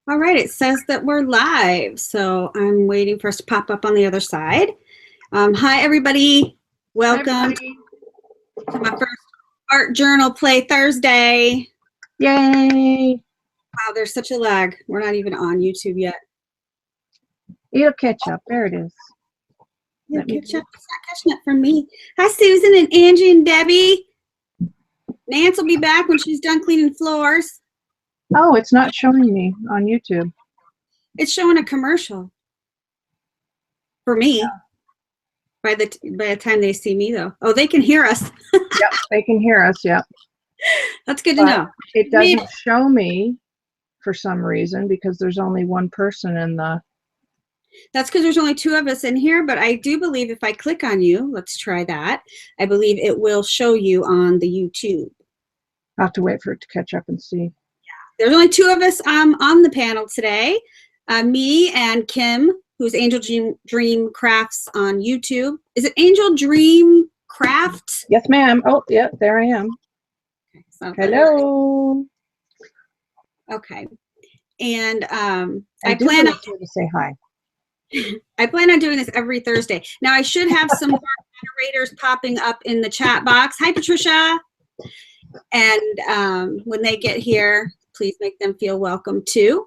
All right, it says that we're live, so I'm waiting for us to pop up on the other side. Hi, everybody. Welcome to my first art journal play Thursday. Yay! Wow, there's such a lag. We're not even on YouTube yet. It'll catch up. There it is. It's not catching up from me. Hi, Susan and Angie and Debbie. Nance will be back when she's done cleaning floors. Oh, it's not showing me on YouTube. It's showing a commercial for me. Yeah. By the time they see me, though. Oh, they can hear us. Yep, they can hear us. Yep. That's good to know. It doesn't show me for some reason because there's only one person in the. That's because there's only two of us in here, but I do believe if I click on you, let's try that. I believe it will show you on the YouTube. I'll have to wait for it to catch up and see. Yeah, there's only two of us on the panel today. Me and Kim, who's Angel Dream Crafts on YouTube. Is it Angel Dream Craft? Yes, ma'am. Oh, yeah, there I am. Okay, so hello. Okay, and I plan to say hi. I plan on doing this every Thursday. Now I should have some more moderators popping up in the chat box. Hi, Patricia. And when they get here, please make them feel welcome too.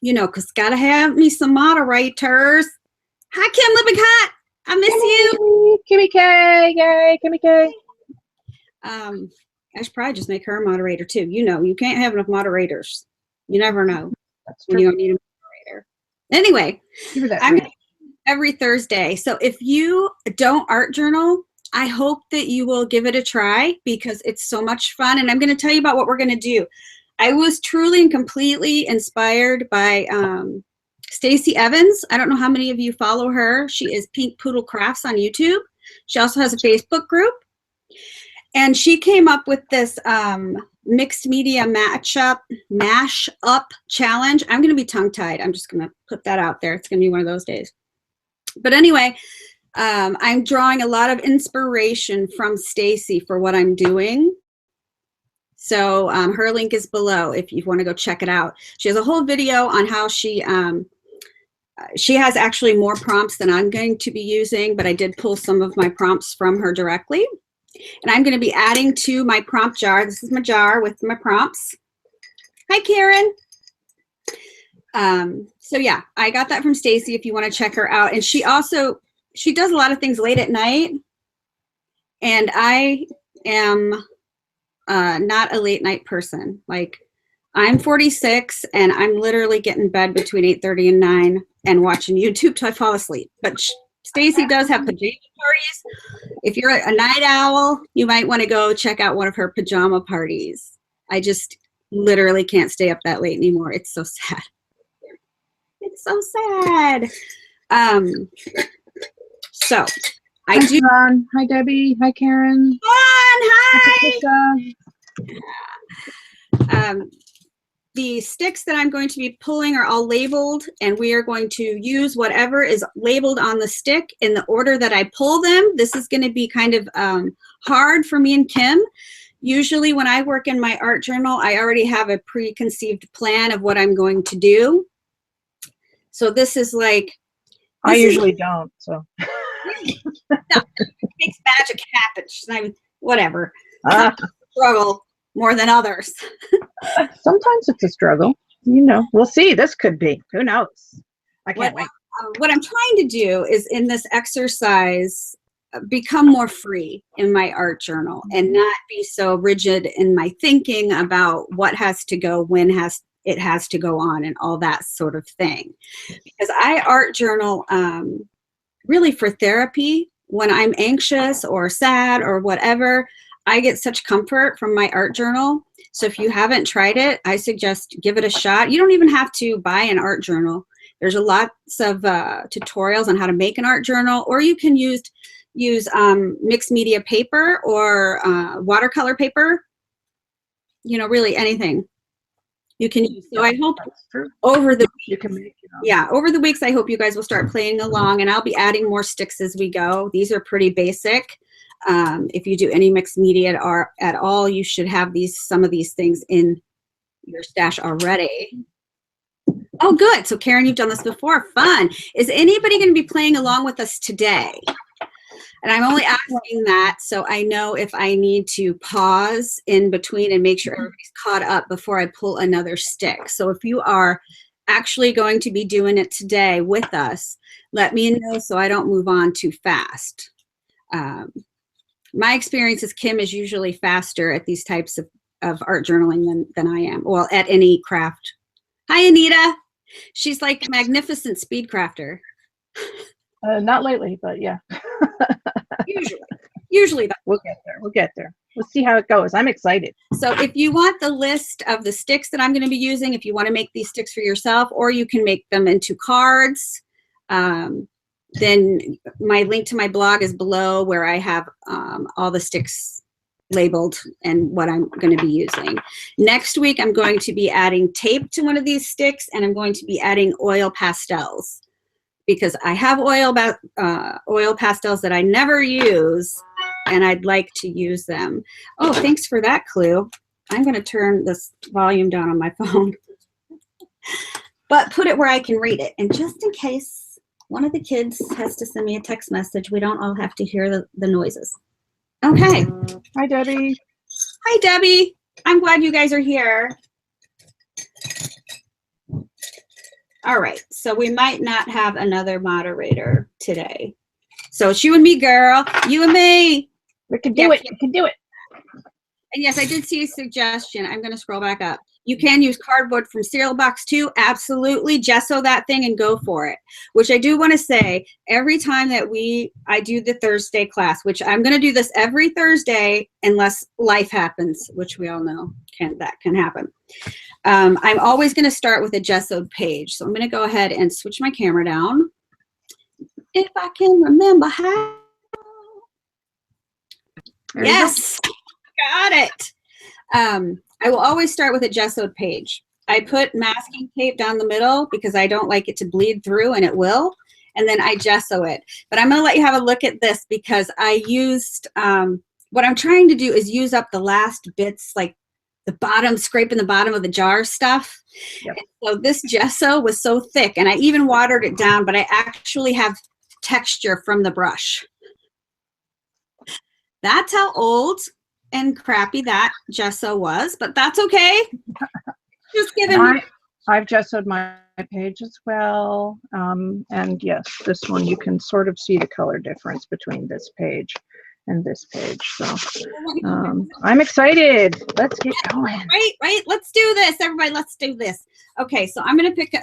You know, because gotta have me some moderators. Hi, Kim Lippincott. I miss you. Kimmy K. Yay, Kimmy K. I should probably just make her a moderator too. You know, you can't have enough moderators. You never know. That's when true. you don't need a moderator. Anyway, I'm right. every Thursday. So if you don't art journal, I hope that you will give it a try because it's so much fun. And I'm going to tell you about what we're going to do. I was truly and completely inspired by Stacey Evans. I don't know how many of you follow her. She is Pink Poodle Crafts on YouTube. She also has a Facebook group. And she came up with this mixed media mash-up challenge. I'm going to be tongue-tied. I'm just going to put that out there. It's going to be one of those days. But anyway, I'm drawing a lot of inspiration from Stacey for what I'm doing. So her link is below if you want to go check it out. She has a whole video on how she has actually more prompts than I'm going to be using, but I did pull some of my prompts from her directly. And I'm going to be adding to my prompt jar. This is my jar with my prompts. Hi, Karen. So yeah, I got that from Stacey if you want to check her out. And she does a lot of things late at night. And I am not a late night person. Like, I'm 46 and I'm literally getting in bed between 8:30 and 9 and watching YouTube till I fall asleep. But Stacey does have pajama parties. If you're a night owl, you might want to go check out one of her pajama parties. I just literally can't stay up that late anymore. It's so sad. It's so sad. So I do. Ron. Hi, Debbie. Hi, Karen. Hi. The sticks that I'm going to be pulling are all labeled, and we are going to use whatever is labeled on the stick in the order that I pull them. This is going to be kind of hard for me and Kim. Usually when I work in my art journal, I already have a preconceived plan of what I'm going to do. So this is like... I usually don't, so... No, it makes magic happen. Whatever. Struggle more than others. Sometimes it's a struggle. You know, we'll see. This could be. Who knows? I can't wait. What I'm trying to do is in this exercise, become more free in my art journal and not be so rigid in my thinking about what has to go, when it has to go on and all that sort of thing. Because I art journal really for therapy. When I'm anxious or sad or whatever, I get such comfort from my art journal. So if you haven't tried it, I suggest give it a shot. You don't even have to buy an art journal. There's lots of tutorials on how to make an art journal, or you can use mixed media paper or watercolor paper. You know, really anything you can use. So I hope over the you can make it. Yeah, over the weeks, I hope you guys will start playing along, and I'll be adding more sticks as we go. These are pretty basic. If you do any mixed media at all, you should have some of these things in your stash already. Oh, good. So Karen, you've done this before. Fun. Is anybody going to be playing along with us today? And I'm only asking that so I know if I need to pause in between and make sure everybody's caught up before I pull another stick. So if you are actually going to be doing it today with us, let me know so I don't move on too fast. My experience is Kim is usually faster at these types of art journaling than I am. Well, at any craft. Hi, Anita. She's like a magnificent speed crafter. Not lately, but yeah. Usually. We'll get there. We'll get there. We'll see how it goes. I'm excited. So if you want the list of the sticks that I'm going to be using, if you want to make these sticks for yourself, or you can make them into cards, then my link to my blog is below where I have all the sticks labeled and what I'm going to be using. Next week, I'm going to be adding tape to one of these sticks, and I'm going to be adding oil pastels because I have oil pastels that I never use, and I'd like to use them. Oh, thanks for that clue. I'm going to turn this volume down on my phone, but put it where I can read it. And just in case one of the kids has to send me a text message, we don't all have to hear the noises. Okay. Hi, Debbie. Hi, Debbie. I'm glad you guys are here. All right. So we might not have another moderator today. So it's you and me, girl. You and me. We can do it. We can do it. And yes, I did see a suggestion. I'm going to scroll back up. You can use cardboard from cereal box too. Absolutely. Gesso that thing and go for it. Which I do want to say, every time that I do the Thursday class, which I'm going to do this every Thursday unless life happens, which we all know that can happen. I'm always going to start with a gessoed page. So I'm going to go ahead and switch my camera down. If I can remember how. Yes, got it. I will always start with a gessoed page. I put masking tape down the middle because I don't like it to bleed through, and it will. And then I gesso it. But I'm going to let you have a look at this because I used, what I'm trying to do is use up the last bits, like the bottom, scraping the bottom of the jar stuff. Yep. So this gesso was so thick, and I even watered it down, but I actually have texture from the brush. That's how old and crappy that gesso was, but that's okay. Just giving I've gessoed my page as well. And yes, this one, you can sort of see the color difference between this page and this page. So I'm excited. Let's get going. Right. Let's do this, everybody. Let's do this. Okay, so I'm going to pick,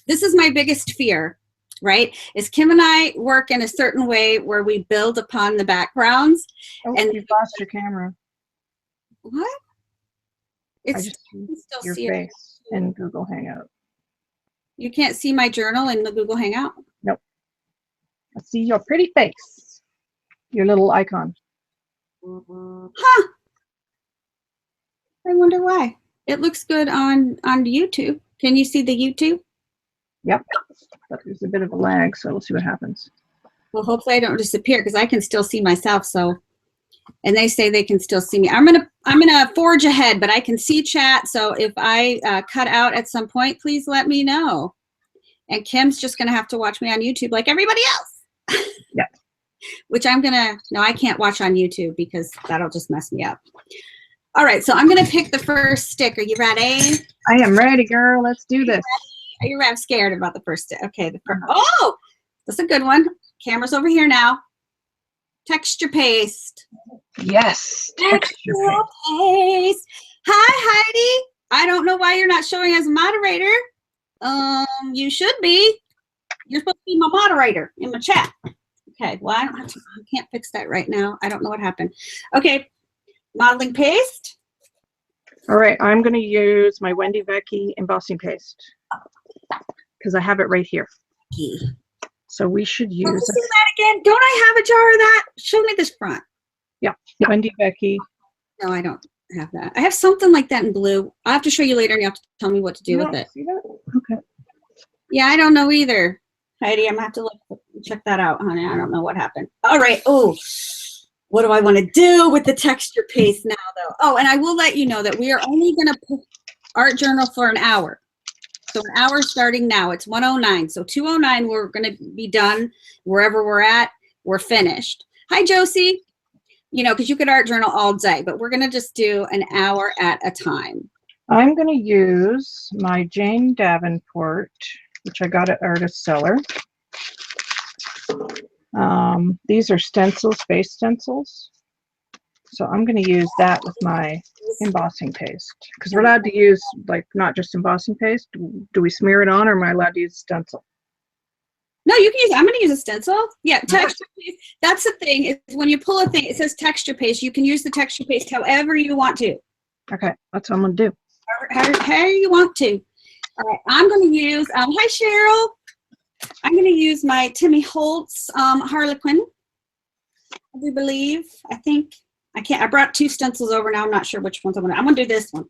this is my biggest fear, right? Is Kim and I work in a certain way where we build upon the backgrounds. Oh, and you've lost your camera. What? I just see your face in Google Hangout. You can't see my journal in the Google Hangout? Nope. I see your pretty face. Your little icon. Huh. I wonder why. It looks good on YouTube. Can you see the YouTube? Yep. But there's a bit of a lag, so we'll see what happens. Well, hopefully I don't disappear because I can still see myself. So, and they say they can still see me. I'm gonna forge ahead, but I can see chat. So if I cut out at some point, please let me know. And Kim's just gonna have to watch me on YouTube like everybody else. Yep. Which no, I can't watch on YouTube because that'll just mess me up. All right, so I'm gonna pick the first stick. Are you ready? I am ready, girl. Let's do this. Are you ready? I'm scared about the first stick. Okay, oh, that's a good one. Camera's over here now. Texture paste. Yes. Texture paste. Hi, Heidi. I don't know why you're not showing as a moderator. You should be. You're supposed to be my moderator in my chat. Okay, well, I can't fix that right now. I don't know what happened. Okay, modeling paste. All right, I'm going to use my Wendy Vecchi embossing paste because I have it right here. So we should use that again. Don't I have a jar of that? Show me this front. Yeah, Wendy Vecchi. No, I don't have that. I have something like that in blue. I'll have to show you later and you have to tell me what to do with it. See that? Okay. Yeah, I don't know either. Heidi, I'm going to have to check that out, honey. I don't know what happened. All right. Oh, what do I want to do with the texture paste now, though? Oh, and I will let you know that we are only going to put art journal for an hour. So an hour starting now. It's 1:09. So 2:09, we're going to be done wherever we're at. We're finished. Hi, Josie. You know, because you could art journal all day, but we're going to just do an hour at a time. I'm going to use my Jane Davenport, which I got at Artist Seller. These are stencils, face stencils. So I'm going to use that with my embossing paste, because we're allowed to use, like, not just embossing paste. Do we smear it on, or am I allowed to use stencil? No, you can use, I'm going to use a stencil. Yeah, texture paste. That's the thing, is when you pull a thing, it says texture paste. You can use the texture paste however you want to. Okay, that's what I'm going to do. However you want to. All right, I'm going to use, hi, Cheryl. I'm going to use my Timmy Holtz Harlequin, I do believe. I brought 2 stencils over now. I'm not sure which ones I'm going to do this one.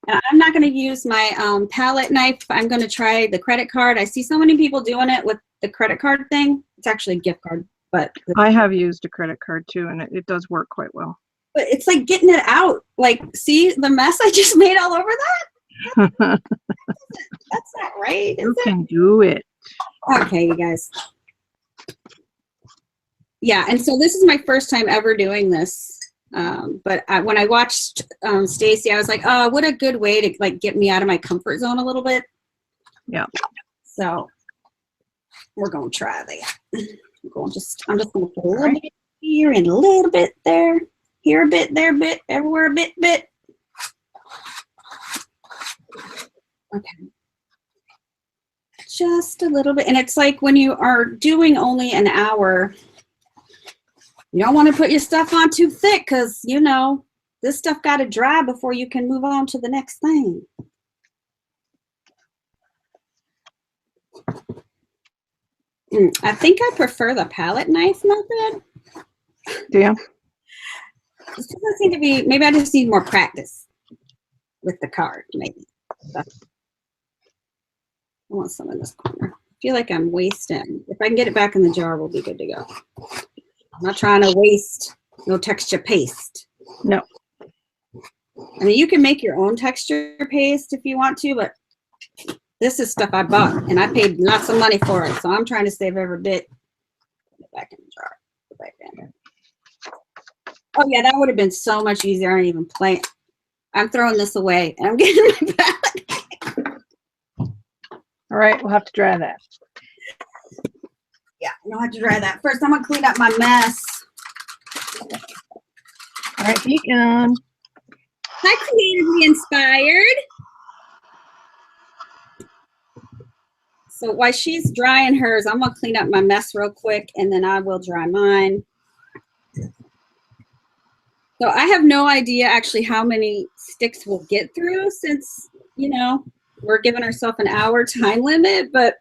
And I'm not going to use my palette knife. I'm going to try the credit card. I see so many people doing it with the credit card thing. It's actually a gift card, but I have used a credit card too, and it does work quite well. But it's like getting it out. Like, see the mess I just made all over that? That's not right. You can do it. Okay, you guys. Yeah, and so this is my first time ever doing this. But when I watched Stacy, I was like, oh, what a good way to like get me out of my comfort zone a little bit. Yeah. So we're going to try that. I'm just going to put a little bit here and a little bit there. Here a bit, there a bit, everywhere a bit. Okay. Just a little bit. And it's like when you are doing only an hour, you don't want to put your stuff on too thick, because, you know, this stuff got to dry before you can move on to the next thing. I think I prefer the palette knife method. Yeah. This doesn't seem to be, maybe I just need more practice with the card, maybe. I want some in this corner. I feel like I'm wasting. If I can get it back in the jar, we'll be good to go. I'm not trying to waste no texture paste. No. I mean, you can make your own texture paste if you want to, but this is stuff I bought, and I paid lots of money for it, so I'm trying to save every bit. Put it back in the jar. Put it back in. Oh, yeah, that would have been so much easier. I don't even play. I'm throwing this away, and I'm getting my palette. All right, we'll have to dry that. Yeah, I don't have to dry that. First, I'm going to clean up my mess. All right, Deacon. Hi, Creatively Inspired. So while she's drying hers, I'm going to clean up my mess real quick, and then I will dry mine. So I have no idea actually how many sticks we'll get through, since, you know, we're giving ourselves an hour time limit, but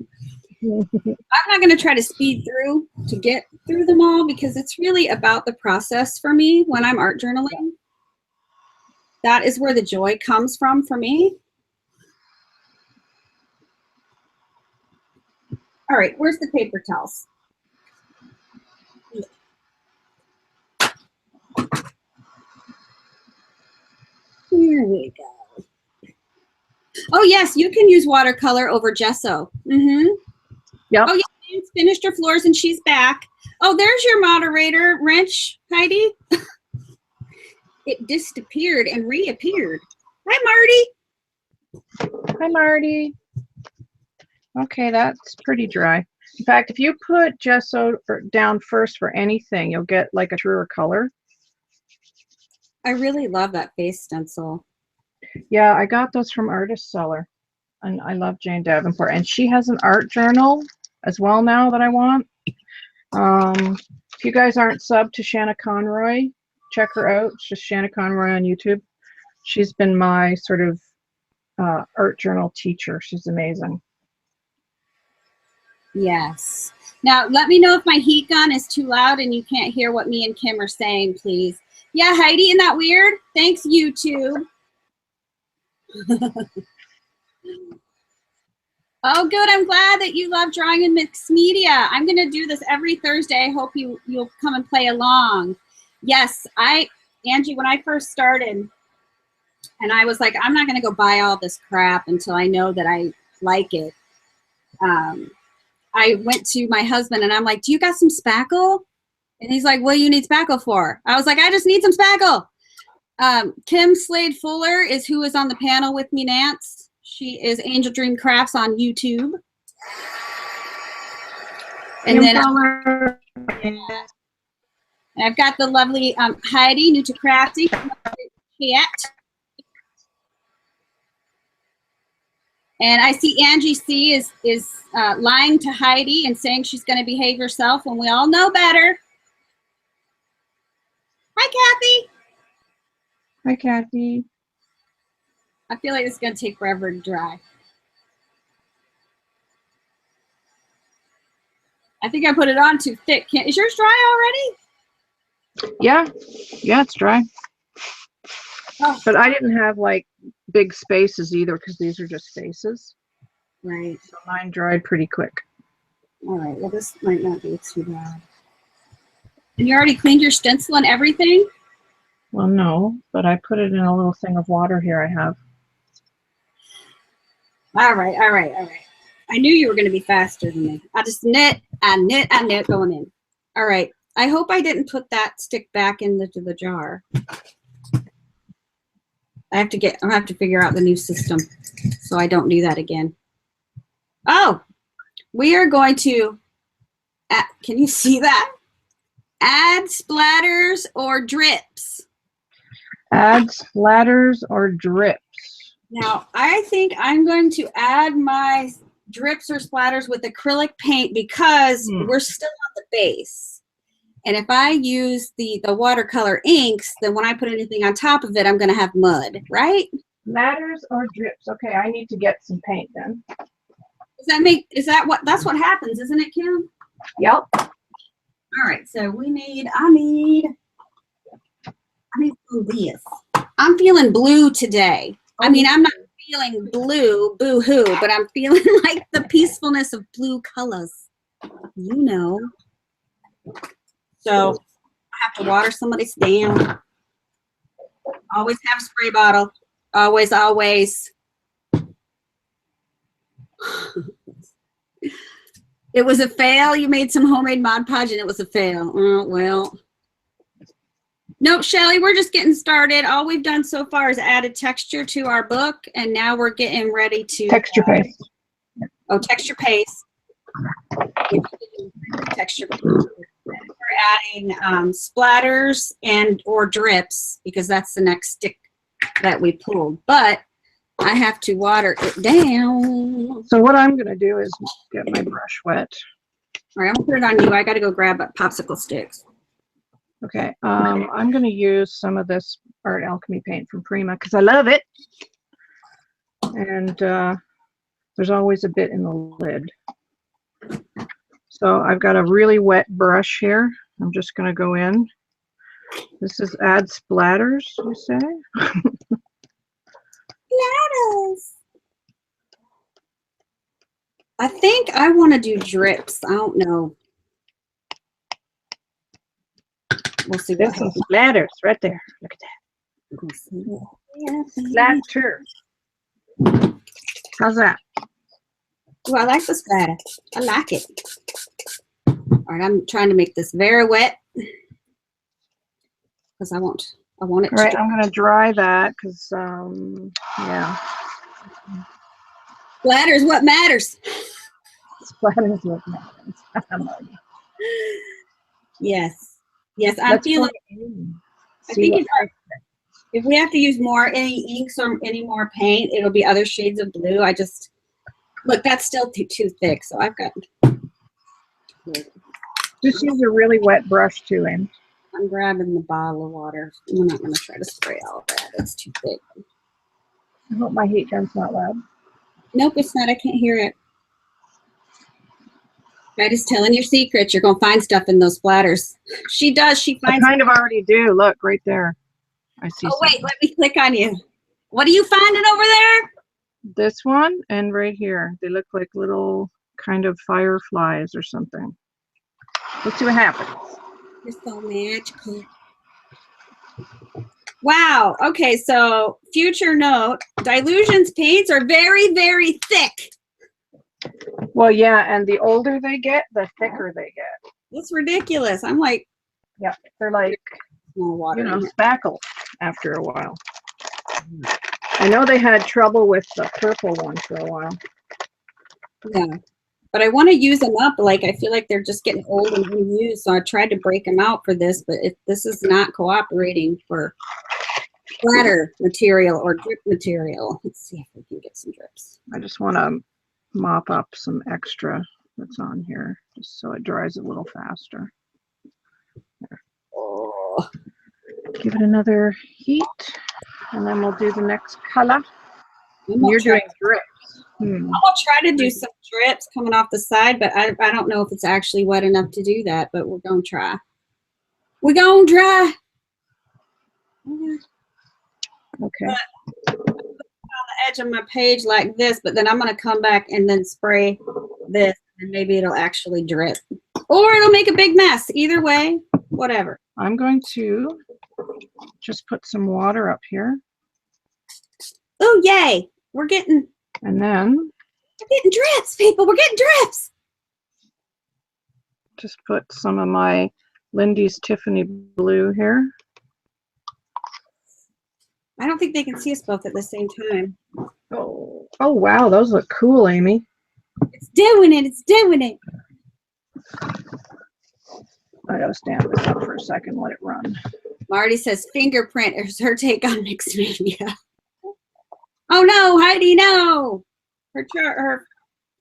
I'm not going to try to speed through to get through them all, because it's really about the process for me when I'm art journaling. That is where the joy comes from for me. All right, where's the paper towels? Here we go. Oh, yes, you can use watercolor over gesso. Mm-hmm. Yep. Oh, yeah, Jane's finished her floors and she's back. Oh, there's your moderator, Wrench, Heidi. It disappeared and reappeared. Hi, Marty. Hi, Marty. Okay, that's pretty dry. In fact, if you put gesso down first for anything, you'll get like a truer color. I really love that face stencil. Yeah, I got those from Artist Seller, and I love Jane Davenport. And she has an art journal as well now that I want. If you guys aren't subbed to Shanna Conroy, check her out. It's just Shanna Conroy on YouTube. She's been my sort of art journal teacher. She's amazing. Yes. Now, let me know if my heat gun is too loud and you can't hear what me and Kim are saying, please. Yeah, Heidi, isn't that weird? Thanks, YouTube. Oh, good. I'm glad that you love drawing in mixed media. I'm going to do this every Thursday. I hope you'll come and play along. Yes, Angie, when I first started, and I was like, I'm not going to go buy all this crap until I know that I like it. I went to my husband and I'm like, do you got some spackle? And he's like, what do you need spackle for? I was like, I just need some spackle. Kim Slade Fuller is who is on the panel with me, Nance. She is Angel Dream Crafts on YouTube. And then I've got the lovely Heidi, New to Crafty. And I see Angie C is lying to Heidi and saying she's going to behave herself when we all know better. Hi, Kathy. Hi, Kathy. I feel like it's going to take forever to dry. I think I put it on too thick. Is yours dry already? Yeah, it's dry. Oh. But I didn't have like big spaces either because these are just spaces. Right. So mine dried pretty quick. All right. Well, this might not be too bad. And you already cleaned your stencil and everything? Well, no, but I put it in a little thing of water here I have. All right. I knew you were going to be faster than me. I just knit going in. All right. I hope I didn't put that stick back into the jar. I'll have to figure out the new system so I don't do that again. Oh, we are going to, can you see that? Add splatters or drips. Add splatters or drips. Now, I think I'm going to add my drips or splatters with acrylic paint because we're still on the base. And if I use the watercolor inks, then when I put anything on top of it, I'm going to have mud, right? Splatters or drips. Okay, I need to get some paint then. That's what happens, isn't it, Kim? Yep. All right, so I need this. I'm feeling blue today. I mean, I'm not feeling blue, boo-hoo, but I'm feeling like the peacefulness of blue colors, you know. So I have to water some of this down. Always have a spray bottle. Always. It was a fail. You made some homemade Mod Podge and it was a fail. Oh, well. Nope, Shelly, we're just getting started. All we've done so far is added texture to our book, and now we're getting ready to texture paste. Oh, texture paste. Texture paste. We're adding splatters or drips because that's the next stick that we pulled. But I have to water it down. So what I'm going to do is get my brush wet. All right, I'm going to put it on you. I got to go grab popsicle sticks. Okay, I'm going to use some of this Art Alchemy paint from Prima because I love it. And there's always a bit in the lid. So I've got a really wet brush here. I'm just going to go in. This is add splatters, you say? Splatters. I think I want to do drips. I don't know. We'll see. There's some splatters right there. Look at that. Splatter. How's that? Oh, I like the splatter. I like it. All right, I'm trying to make this very wet because I want it. All right, I'm going to dry that because, yeah. Splatter is what matters. Splatter is what matters. Yes. Yes, I'm feeling. I think if we have to use any inks or any more paint, it'll be other shades of blue. Look, that's still too thick, so I've got. Just use a really wet brush too, and I'm grabbing the bottle of water. I'm not going to try to spray all of that. It's too thick. I hope my heat gun's not loud. Nope, it's not. I can't hear it. Right, is telling your secrets. You're going to find stuff in those splatters. She does. She finds. I kind of already do. Look, right there. I see. Oh, wait. Let me click on you. What are you finding over there? This one and right here. They look like little kind of fireflies or something. Let's see what happens. You're so magical. Wow. Okay, so future note. Dylusions paints are very, very thick. Well, yeah, and the older they get, the thicker they get. It's ridiculous. I'm like, Yeah, they're like, more water. you know, in here. spackle after a while. I know they had trouble with the purple one for a while. Yeah. But I want to use them up. Like, I feel like they're just getting old and unused. So I tried to break them out for this, but this is not cooperating for splatter material or drip material. Let's see if we can get some drips. I just want to mop up some extra that's on here just so it dries a little faster. Oh, Give it another heat and then we'll do the next color. I'm gonna You're try- doing drips. I'm gonna try to do some drips coming off the side, but I don't know if it's actually wet enough to do that, but we're gonna try. We're gonna try. Okay. Edge of my page like this, but then I'm going to come back and then spray this, and maybe it'll actually drip, or it'll make a big mess. Either way, whatever. I'm going to just put some water up here Oh, yay. We're getting and then drips, people. We're getting drips. just put some of my Lindy's Tiffany blue here. I don't think they can see us both at the same time. Oh, wow, those look cool, Amy. It's doing it. It's doing it. I gotta stand this up for a second, let it run. Marty says fingerprint is her take on mixed media. Oh, no, Heidi, no. Her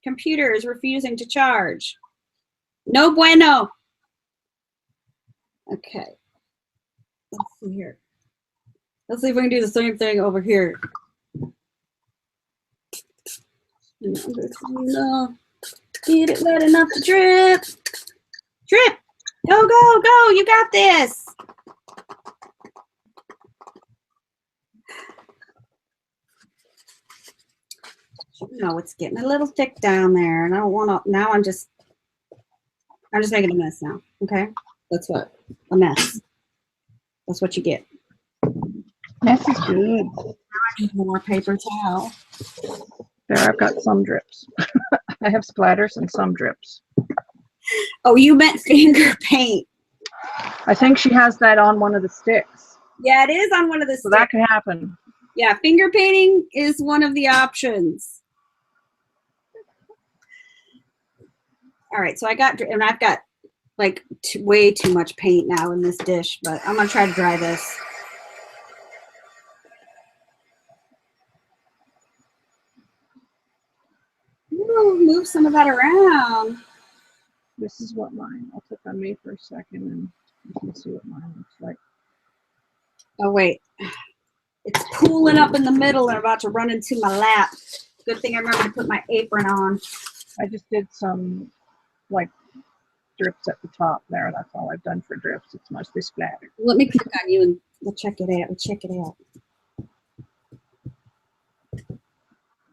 computer is refusing to charge. No bueno. Okay. Let's see here. Let's see if we can do the same thing over here. No. Get it wet enough to drip. Drip. Go, go, go. You got this. No, it's getting a little thick down there, and I don't want to. Now I'm just making a mess now. Okay, that's what a mess. That's what you get. This is good. I need more paper towel. There, I've got some drips. I have splatters and some drips. Oh, you meant finger paint. I think she has that on one of the sticks. Yeah, it is on one of the So sticks. that could happen. Yeah, finger painting is one of the options. All right, so I've got like way too much paint now in this dish, but I'm gonna try to dry this. Ooh, move some of that around. This is what mine. I'll click on me for a second and you can see what mine looks like. Oh wait, it's pooling up in the middle and about to run into my lap. Good thing I remember to put my apron on. I just did some like drips at the top there. That's all I've done for drips. It's mostly splatter. Let me click on you and we'll check it out. We'll check it out.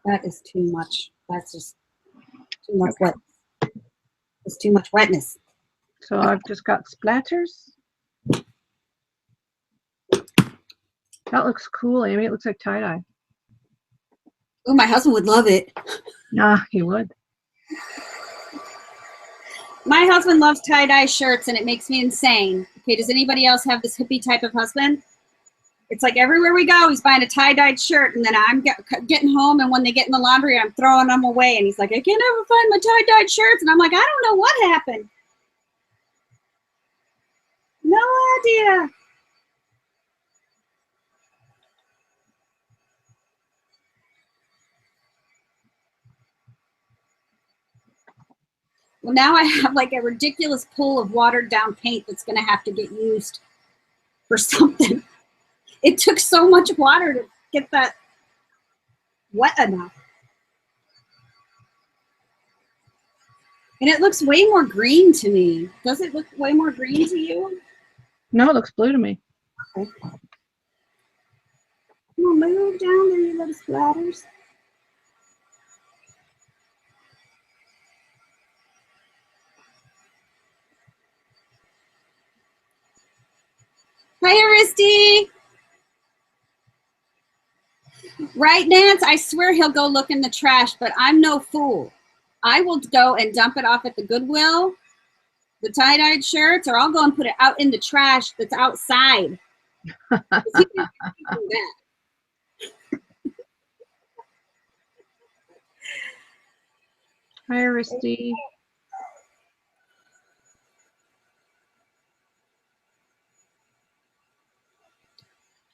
That is too much. That's just too much wet. It's too much wetness. So I've just got splatters. That looks cool, Amy. It looks like tie-dye. Oh, my husband would love it. Ah, he would. My husband loves tie-dye shirts and it makes me insane. Okay, does anybody else have this hippie type of husband? It's like everywhere we go, he's buying a tie-dyed shirt, and then I'm getting home, and when they get in the laundry, I'm throwing them away. And he's like, I can't ever find my tie-dyed shirts. And I'm like, I don't know what happened. No idea. Well, now I have like a ridiculous pool of watered down paint that's going to have to get used for something. It took so much water to get that wet enough. And it looks way more green to me. Does it look way more green to you? No, it looks blue to me. Okay. Come on, move down there, you little splatters. Hi, Aristi. Right, Nance? I swear he'll go look in the trash, but I'm no fool. I will go and dump it off at the Goodwill, the tie-dyed shirts, or I'll go and put it out in the trash that's outside. He can do that. Hi, Aristy.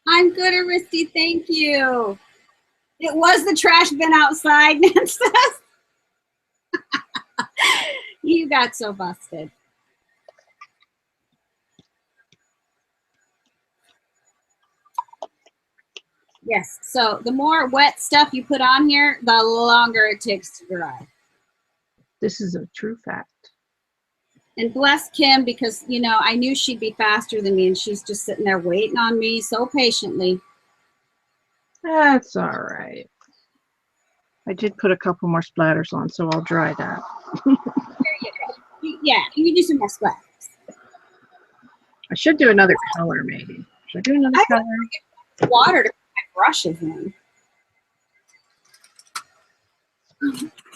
I'm good, Aristy. Thank you. It was the trash bin outside, Nancy. You got so busted. Yes, so the more wet stuff you put on here, the longer it takes to dry. This is a true fact. And bless Kim, because, you know, I knew she'd be faster than me, and she's just sitting there waiting on me so patiently. That's all right. I did put a couple more splatters on, so I'll dry that. There you go. Yeah, you can do some more splatters. I should do another color, maybe. Should I do another color? Water to put my brushes in.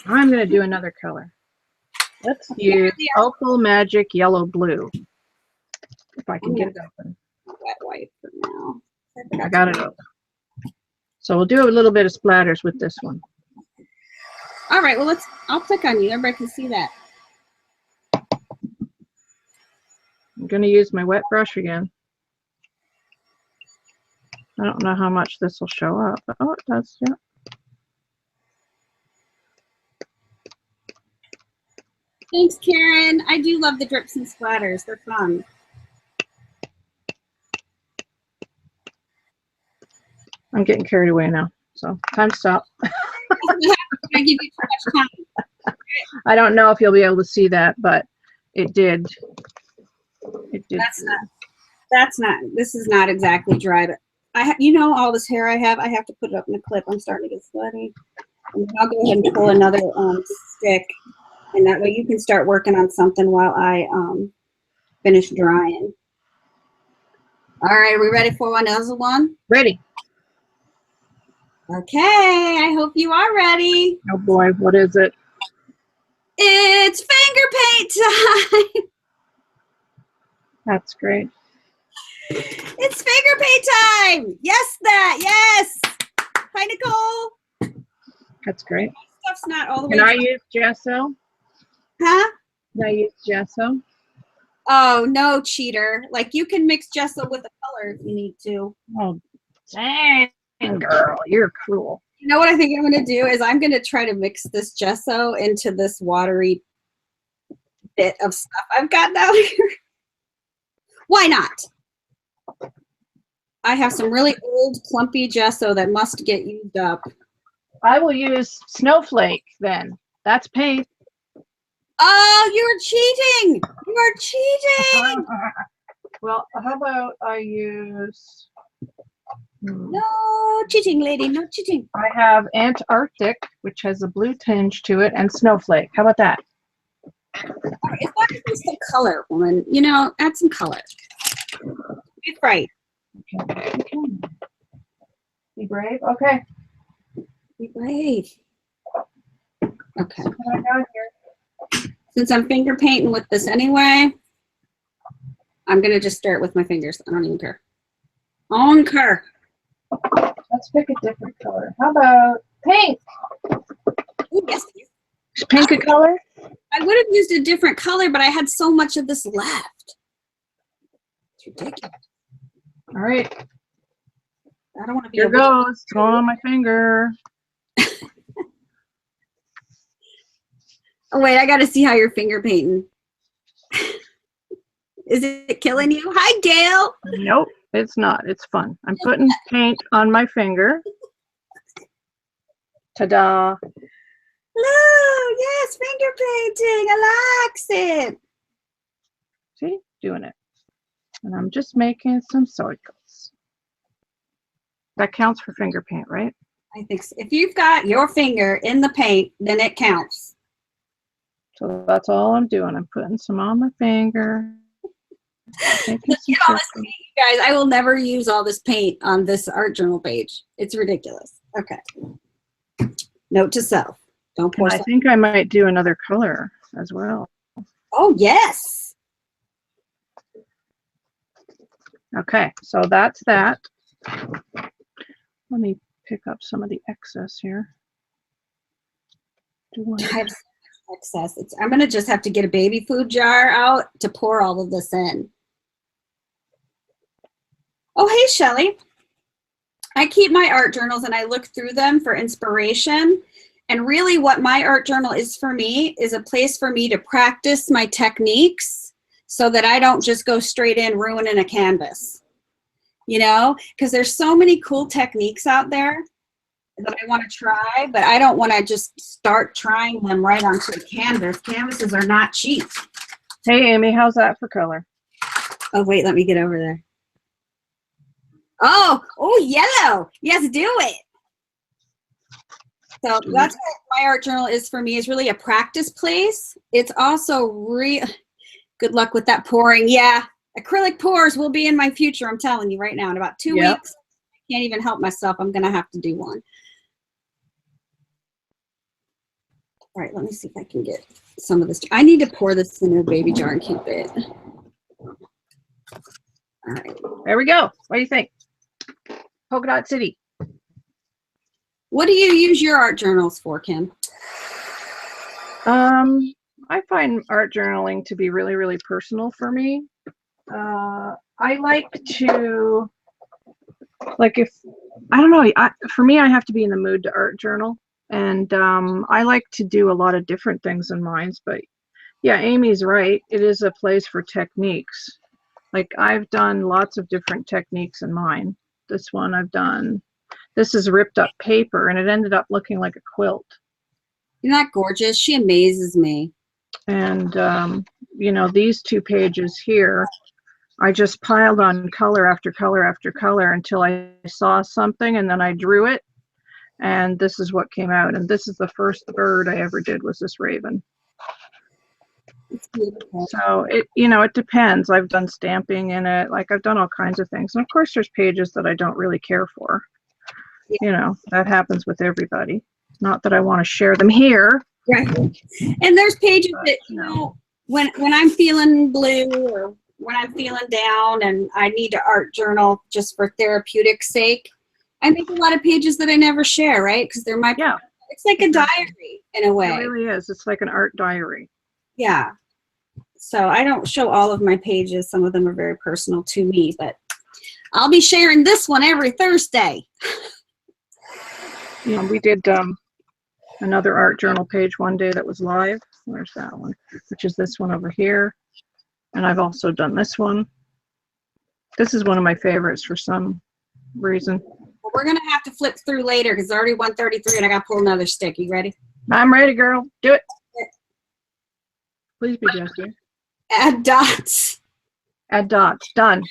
I'm going to do another color. Let's use Opal Magic Yellow Blue. If I can get it open. Wet wipe for now. I got it open. So we'll do a little bit of splatters with this one. All right, well, I'll click on you. Everybody can see that. I'm going to use my wet brush again. I don't know how much this will show up. But, oh, it does, yeah. Thanks, Karen. I do love the drips and splatters. They're fun. I'm getting carried away now, so time to stop. I give you too much time. I don't know if you'll be able to see that, but it did. It did. This is not exactly dry, but you know, all this hair I have to put it up in a clip. I'm starting to get sweaty. And I'll go ahead and pull another stick, and that way you can start working on something while I finish drying. All right, are we ready for another one? Ready. Okay, I hope you are ready. Oh boy, what is it? It's finger paint time. That's great. It's finger paint time. Yes, yes. Hi, Nicole. That's great. Stuff's not all the way. Can I use gesso? Huh? Can I use gesso? Oh, no, cheater. Like, you can mix gesso with a color if you need to. Oh, dang, girl, you're cruel. You know what I think I'm going to do is I'm going to try to mix this gesso into this watery bit of stuff I've got down here. Why not? I have some really old clumpy gesso that must get used up. I will use Snowflake then. That's paint. Oh, you're cheating. You are cheating. Well, how about I use... No cheating, lady. No cheating. I have Antarctic, which has a blue tinge to it, and Snowflake. How about that? As long as it's the color, woman. You know, add some color. Be bright. Okay. Be brave. Okay. Be brave. Okay. What I got here? Since I'm finger painting with this anyway, I'm going to just start with my fingers. I don't even care. I don't care. Let's pick a different color. How about pink? Ooh, yes. Is pink a color? I would have used a different color, but I had so much of this left. It's ridiculous. All right. I don't want to be. Here goes. It's going on my finger. Oh, wait. I got to see how you're finger painting. Is it killing you? Hi, Dale. Nope, it's not. It's fun. I'm putting paint on my finger. Ta-da. Hello. Yes, finger painting. I likes it. See? Doing it. And I'm just making some circles. That counts for finger paint, right? I think so. If you've got your finger in the paint, then it counts. So that's all I'm doing. I'm putting some on my finger. Look at all this paint, you guys. I will never use all this paint on this art journal page. It's ridiculous. Okay. Note to self. Don't pour And I some. think I might do another color as well. Oh, yes. Okay, so that's that. Let me pick up some of the excess here. Do I I? have so much excess. I'm going to just have to get a baby food jar out to pour all of this in. Oh, hey, Shelly. I keep my art journals and I look through them for inspiration. And really what my art journal is for me is a place for me to practice my techniques so that I don't just go straight in ruining a canvas, you know, because there's so many cool techniques out there that I want to try, but I don't want to just start trying them right onto a canvas. Canvases are not cheap. Hey, Amy, how's that for color? Oh, wait, let me get over there. Oh, yellow. Yes, do it. So that's what my art journal is for me, is really a practice place. It's also good luck with that pouring. Yeah, acrylic pours will be in my future. I'm telling you right now, in about 2 weeks, I can't even help myself. I'm going to have to do one. All right, let me see if I can get some of this. I need to pour this in a baby jar and keep it. All right. There we go. What do you think? Polka Dot City. What do you use your art journals for, Kim? I find art journaling to be really, really personal for me. I like to, like, if, I don't know, for me, I have to be in the mood to art journal. And I like to do a lot of different things in mine. But yeah, Amy's right. It is a place for techniques. Like, I've done lots of different techniques in mine. This one I've done. This is ripped up paper, and it ended up looking like a quilt. Isn't that gorgeous? She amazes me. And, you know, these 2 pages here, I just piled on color after color after color until I saw something, and then I drew it. And this is what came out. And this is the first bird I ever did, was this raven. It's beautiful. So it, you know, it depends. I've done stamping in it. Like, I've done all kinds of things. And of course there's pages that I don't really care for. Yeah. You know, that happens with everybody. Not that I want to share them here. Right. And there's pages that, you know, when I'm feeling blue or when I'm feeling down and I need to art journal just for therapeutic sake, I make a lot of pages that I never share, right? Because they're my, it's like a diary in a way. It really is. It's like an art diary. Yeah. So I don't show all of my pages. Some of them are very personal to me, but I'll be sharing this one every Thursday. You know, we did another art journal page one day that was live. Where's that one? Which is this one over here. And I've also done this one. This is one of my favorites for some reason. Well, we're going to have to flip through later because it's already 1:33 and I got to pull another stick. You ready? I'm ready, girl. Do it. Please be Jesse. Add dots. Add dots. Done.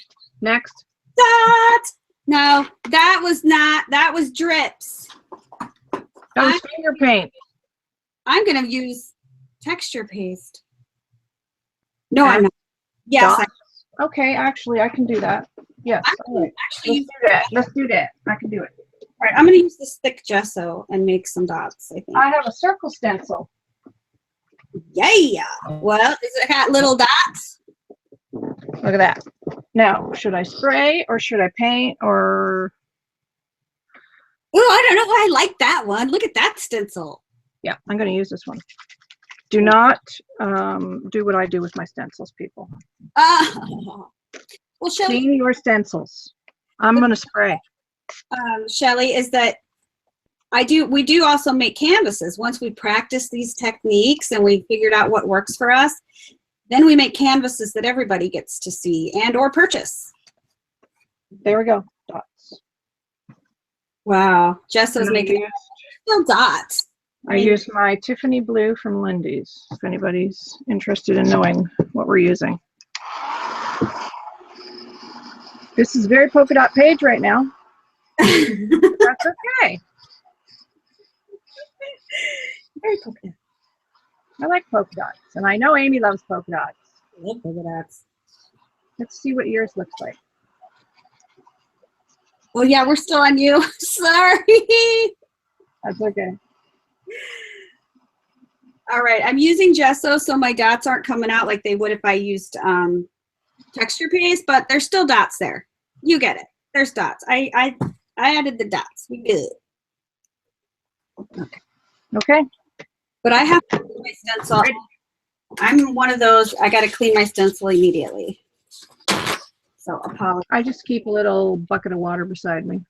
Next. Dots. No, that was not. That was drips. That was finger paint. I'm going to use texture paste. No, I'm not. Yes. Okay, actually, I can do that. Yes. Actually, Let's do that. Let's do that. I can do it. All right, I'm going to use this thick gesso and make some dots, I think. I have a circle stencil. Yeah. Well, does it got little dots? Look at that. Now, should I spray or should I paint or? Oh, I don't know. I like that one. Look at that stencil. Yeah, I'm going to use this one. Do not do what I do with my stencils, people. Well, Shelly, Clean your stencils. I'm going to spray. Shelly, is that we do also make canvases. Once we practice these techniques and we figured out what works for us, then we make canvases that everybody gets to see and or purchase. There we go. Dots. Wow. Jesso's making still dots. I use my Tiffany blue from Lindy's, if anybody's interested in knowing what we're using. This is a very polka dot page right now. That's okay. Very polka dot. I like polka dots, and I know Amy loves polka dots. I love polka dots. Let's see what yours looks like. Oh yeah, we're still on you. Sorry. That's okay. All right, I'm using gesso so my dots aren't coming out like they would if I used texture paste, but there's still dots there. You get it. There's dots. I added the dots. We good. Okay. But I have to clean my stencil. I'm one of those, I got to clean my stencil immediately. So apologize. I just keep a little bucket of water beside me.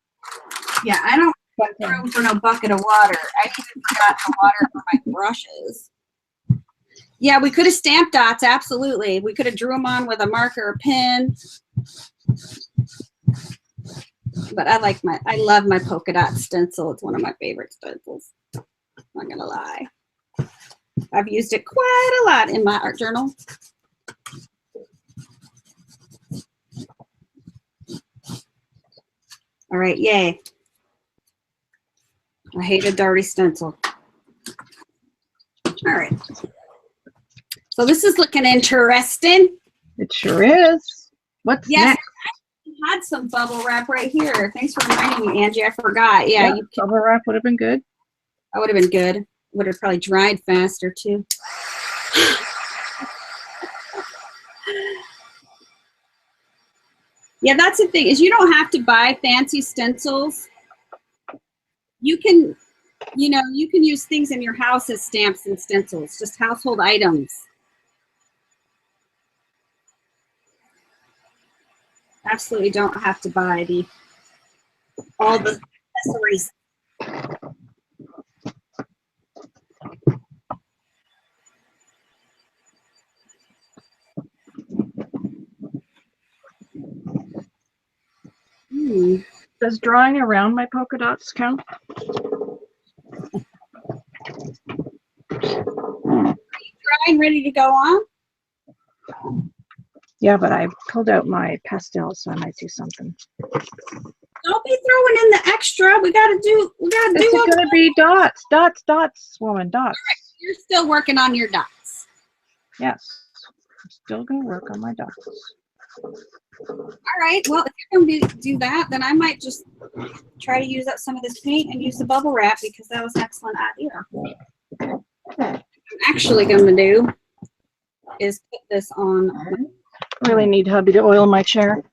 Yeah, I don't have room for no bucket of water. I even forgot the water for my brushes. Yeah, we could have stamped dots, absolutely. We could have drew them on with a marker or pen. But I love my polka dot stencil. It's one of my favorite stencils. Not gonna lie. I've used it quite a lot in my art journal. All right, yay. I hate a dirty stencil. All right. So this is looking interesting. It sure is. What's Yes, next? I had some bubble wrap right here. Thanks for reminding me, Angie. I forgot. Yeah, you bubble wrap would have been good. that would have been good. Would have probably dried faster too. Yeah, that's the thing, is you don't have to buy fancy stencils. You can, you can use things in your house as stamps and stencils, just household items. Absolutely don't have to buy all the accessories. Does drawing around my polka dots count? Drying, ready to go on? Yeah, but I pulled out my pastels, so I might do something. Don't be throwing in the extra. We gotta do It's gonna be dots, woman, dots. You're still working on your dots. Yes, I'm still gonna work on my dots. All right, well, if you're going to do that, then I might just try to use up some of this paint and use the bubble wrap, because that was an excellent idea. What I'm actually going to do is put this on. Really need hubby to oil my chair.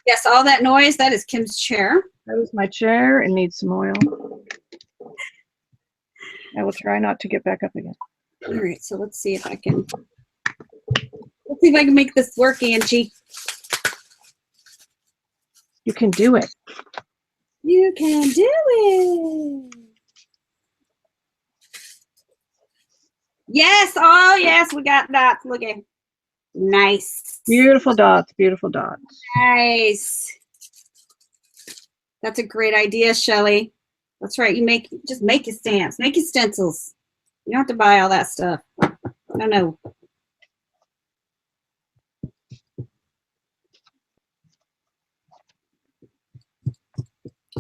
Yes, all that noise, that is Kim's chair. That was my chair. It needs some oil. I will try not to get back up again. All right, so let's see if I can. Let's see if I can make this work, Angie. You can do it. You can do it. Yes, oh yes, we got dots. Look at, nice. Beautiful dots, beautiful dots. Nice. That's a great idea, Shelly. That's right. Just make your stamps, make your stencils. You don't have to buy all that stuff. No.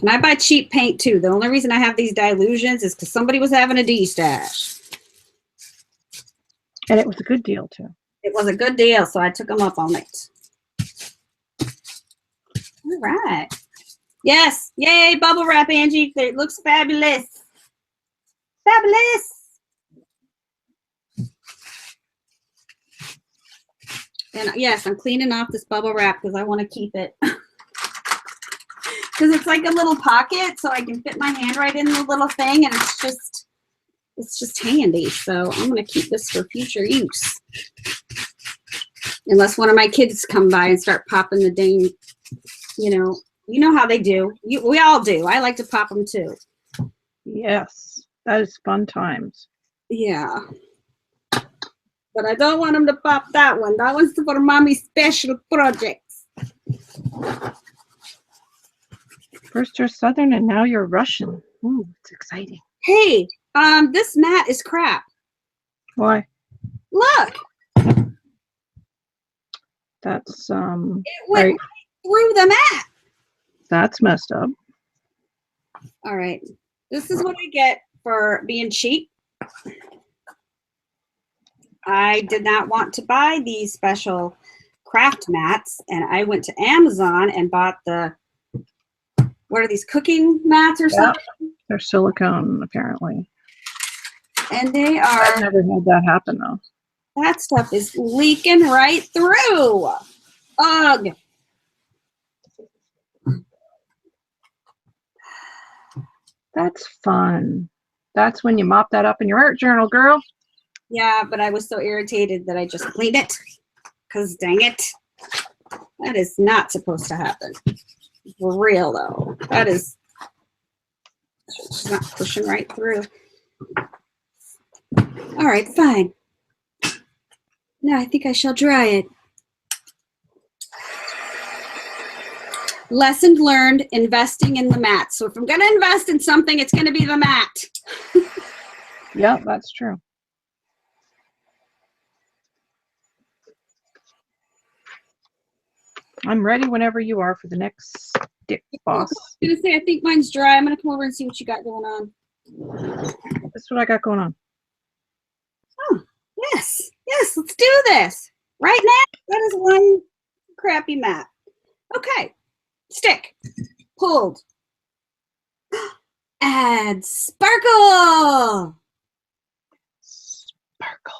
And I buy cheap paint too. The only reason I have these dilutions is because somebody was having a D-stash. And it was a good deal too. It was a good deal, so I took them up on it. All right. Yes. Yay, bubble wrap, Angie. It looks fabulous. Fabulous. And yes, I'm cleaning off this bubble wrap because I want to keep it. Because it's like a little pocket, so I can fit my hand right in the little thing, and it's just handy. So I'm going to keep this for future use. Unless one of my kids come by and start popping the dang, you know how they do. We all do. I like to pop them too. Yes, that is fun times. Yeah. But I don't want them to pop that one. That one's for mommy's special projects. First you're Southern and now you're Russian. Ooh, it's exciting. Hey, this mat is crap. Why? Look. That's It went right through the mat. That's messed up. All right. This is what I get for being cheap. I did not want to buy these special craft mats, and I went to Amazon and bought what are these, cooking mats or something? They're silicone, apparently. And they I've are, never had that happen though. that stuff is leaking right through. Ugh. That's fun. That's when you mop that up in your art journal, girl. Yeah, but I was so irritated that I just cleaned it. Because dang it. That is not supposed to happen. For real though. That is, she's not pushing right through. All right, fine. Now I think I shall dry it. Lesson learned, investing in the mat. So if I'm going to invest in something, it's going to be the mat. Yeah, that's true. I'm ready whenever you are for the next stick, boss. I was going to say, I think mine's dry. I'm going to come over and see what you got going on. That's what I got going on. Oh, yes. Yes, let's do this. Right now, that is one crappy mat. Okay. Stick. Pulled. Add sparkle. Sparkle.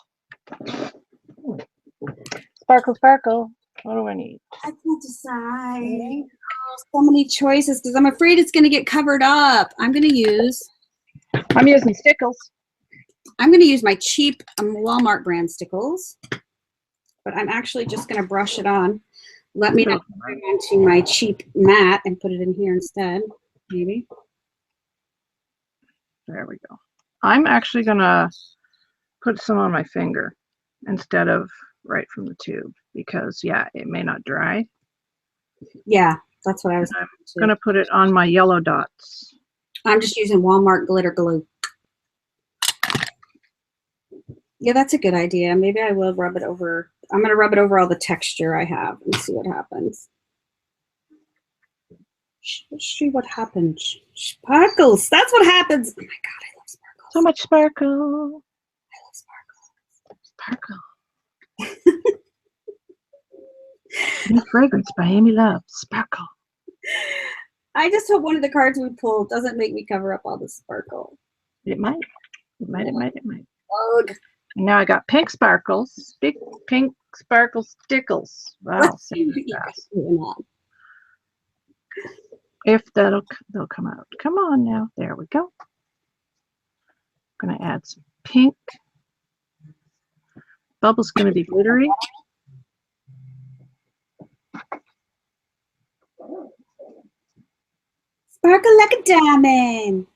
Sparkle, sparkle. What do I need? I can't decide. Oh, so many choices because I'm afraid it's going to get covered up. I'm going to use I'm using Stickles. my cheap Walmart brand Stickles, but I'm actually just going to brush it on. Let me know if I onto my cheap mat and put it in here instead, maybe. There we go. I'm actually gonna put some on my finger instead of right from the tube because yeah, it may not dry. Yeah, that's what I was. I'm gonna put it on my yellow dots. I'm just using Walmart glitter glue. Yeah, that's a good idea. Maybe I will rub it over. I'm going to rub it over all the texture I have and see what happens. Let's see what happens. Sparkles. That's what happens. Oh my God, I love sparkles. So much sparkle. I love sparkles. Sparkle. New fragrance by Amy Love. Sparkle. I just hope one of the cards we pull doesn't make me cover up all the sparkle. It might. It might. It might. It might. Ugh. Now I got pink sparkles. Big pink sparkle stickles. Wow. Let's see what you got going on. If they'll come out. Come on now. There we go. I'm gonna add some pink. Bubble's gonna be glittery. Sparkle like a diamond.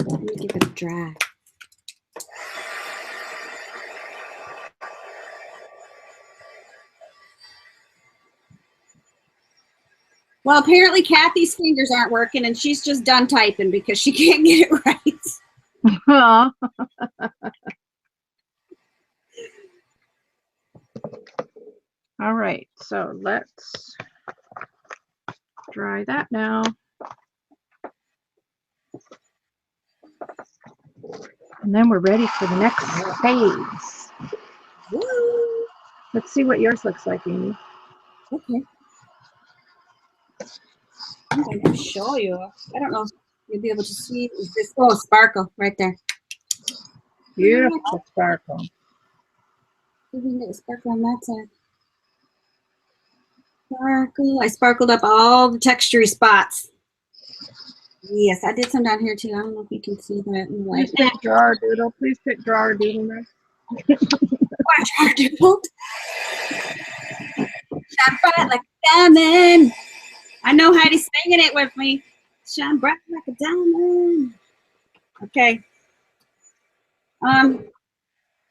Let me give it a dry. Well, apparently Kathy's fingers aren't working and she's just done typing because she can't get it right. All right, so let's dry that now. And then we're ready for the next phase. Woo. Let's see what yours looks like, Amy. Okay. I'm going to show you. I don't know if you'll be able to see. Is this? Oh, sparkle right there. Beautiful sparkle. See if we can get a sparkle on that side. Sparkle. I sparkled up all the textury spots. Yes, I did some down here too. I don't know if you can see that in the light. Please pick drawer doodle. Please pick drawer doodle. Drawer doodle. Shine bright like a diamond. I know Heidi's singing it with me. Shine bright like a diamond. Okay.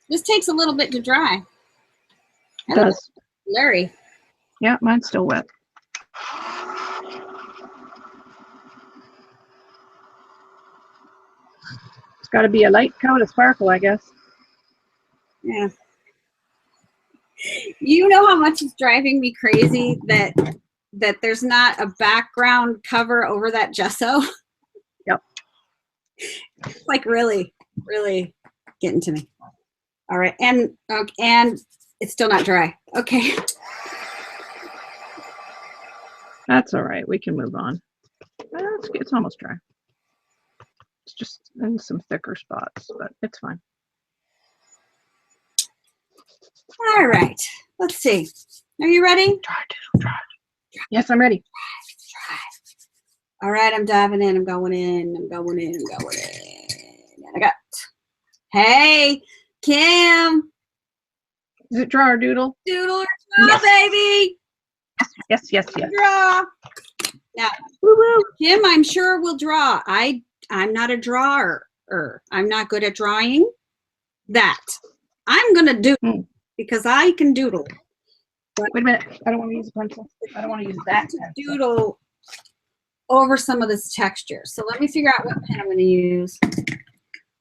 This takes a little bit to dry. It does. Blurry. Yeah, mine's still wet. It's got to be a light coat of sparkle, I guess. Yeah. You know how much it's driving me crazy that there's not a background cover over that gesso? Yep. It's like really, really getting to me. All right, and it's still not dry. Okay. That's all right. We can move on. It's almost dry. It's just in some thicker spots, but it's fine. All right. Let's see. Are you ready? Try. Yes, I'm ready. All right, I'm diving in. I'm going in. I'm going in. I'm going in. And I got. Hey, Kim. Is it draw or doodle? Doodle or draw, Yes. baby. Yes. Draw. Now, Woo-woo. Kim, I'm sure will draw. I'm not a drawer. I'm not good at drawing. That I'm gonna doodle because I can doodle. Wait a minute. I don't want to use a pencil. I don't want to use that pencil. Doodle over some of this texture. So let me figure out what pen I'm going to use.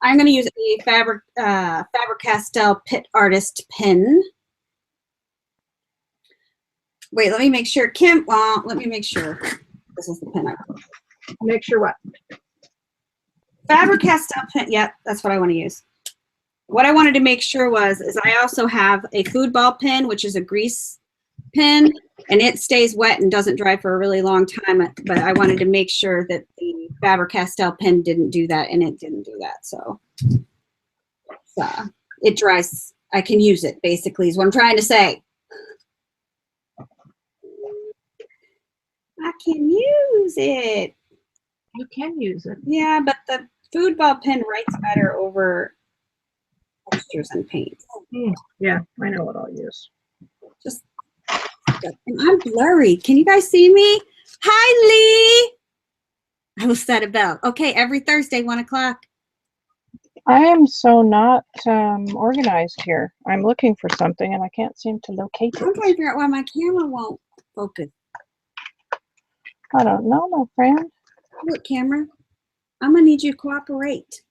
I'm going to use a Faber-Castell Pit Artist pen. Wait, let me make sure. Kim, well, let me make sure this is the pen I want. Make sure what? Faber-Castell pen. Yep, that's what I want to use. What I wanted to make sure is I also have a foodball pen, which is a grease pen, and it stays wet and doesn't dry for a really long time. But I wanted to make sure that the Faber-Castell pen didn't do that, and it didn't do that. So it dries. I can use it, basically, is what I'm trying to say. I can use it. You can use it. Yeah, but the foodball pen writes better over textures and paints. Yeah, I know what I'll use. Just, and I'm blurry. Can you guys see me? Hi, Lee. I will set a bell. Okay, every Thursday, 1 o'clock. I am so not organized here. I'm looking for something and I can't seem to locate I'm it. trying to figure out why my camera won't focus. I don't know, my friend. Look, camera, I'm going to need you to cooperate.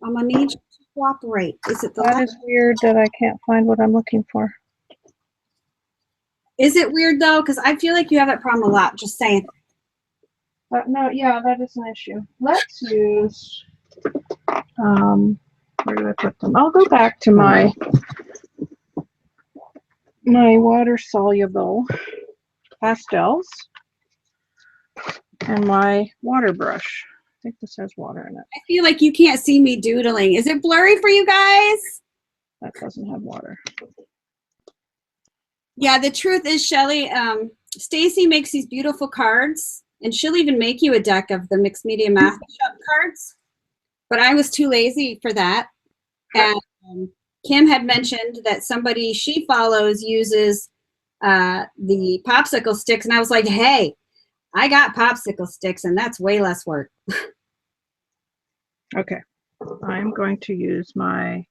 I'm going to need you to cooperate. Is it the That is weird that I can't find what I'm looking for. Is it weird, though? Because I feel like you have that problem a lot. Just saying. No, yeah, that is an issue. Let's use, where do I put them? I'll go back to my water-soluble pastels and my water brush. I think this has water in it. I feel like you can't see me doodling. Is it blurry for you guys? That doesn't have water. Yeah, the truth is, Shelly, Stacy makes these beautiful cards, and she'll even make you a deck of the Mixed Media Math Shop cards. But I was too lazy for that. And Kim had mentioned that somebody she follows uses the popsicle sticks, and I was like, hey, I got popsicle sticks, and that's way less work. Okay, I'm going to use my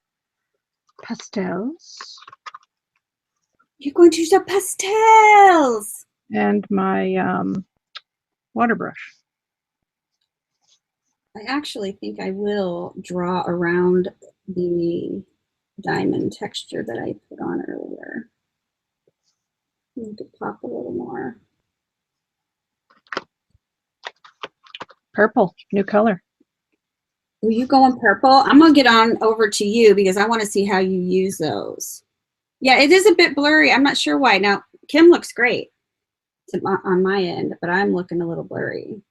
pastels You're going to use the pastels. and my water brush. I actually think I will draw around the diamond texture that I put on earlier. Need to pop a little more. Purple, new color. Will you go in purple? I'm going to get on over to you because I want to see how you use those. Yeah, it is a bit blurry. I'm not sure why. Now, Kim looks great on my end, but I'm looking a little blurry.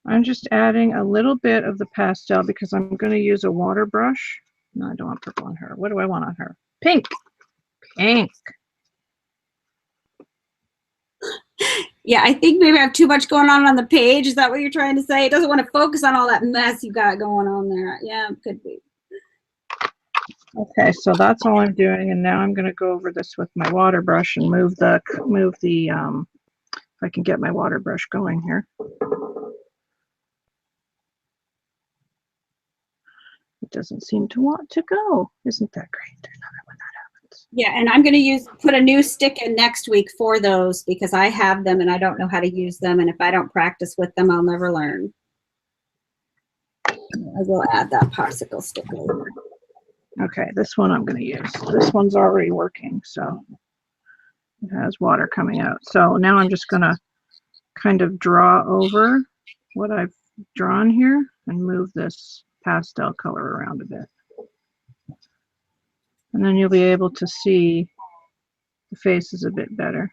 I'm just adding a little bit of the pastel because I'm going to use a water brush. No, I don't want purple on her. What do I want on her? Pink. Pink. Yeah, I think maybe I have too much going on the page. Is that what you're trying to say? It doesn't want to focus on all that mess you got going on there. Yeah, it could be. Okay, so that's all I'm doing, and now I'm going to go over this with my water brush and move the if I can get my water brush going here. It doesn't seem to want to go. Isn't that great? I love it when that happens. Yeah, and I'm going to put a new stick in next week for those because I have them and I don't know how to use them, and if I don't practice with them, I'll never learn. I will add that popsicle stick later. Okay, this one I'm going to use. This one's already working, so it has water coming out. So now I'm just going to kind of draw over what I've drawn here and move this pastel color around a bit. And then you'll be able to see the faces a bit better.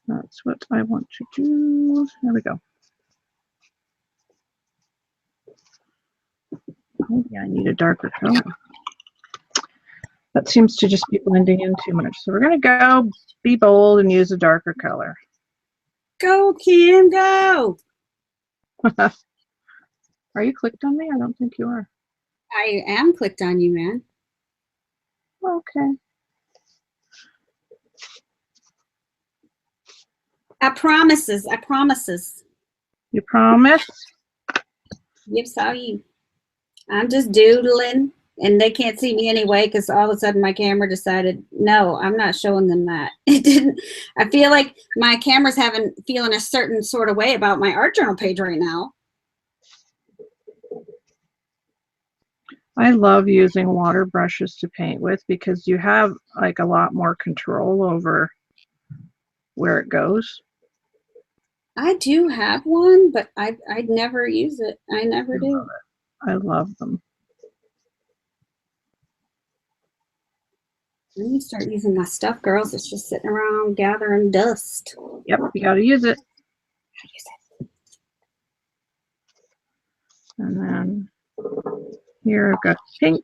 That's what I want to do. There we go. Maybe I need a darker color. That seems to just be blending in too much. So we're going to go be bold and use a darker color. Go, Kim, go. Are you clicked on me? I don't think you are. I am clicked on you, man. Okay. I promises. I promises. You promise? Yep, saw you. I'm just doodling, and they can't see me anyway because all of a sudden my camera decided, no, I'm not showing them that. It didn't. I feel like my camera's feeling a certain sort of way about my art journal page right now. I love using water brushes to paint with because you have like a lot more control over where it goes. I do have one, but I'd never use it. I never do. I love them. Let me start using my stuff, girls. It's just sitting around gathering dust. Yep, you got to use it. And then here I've got pink,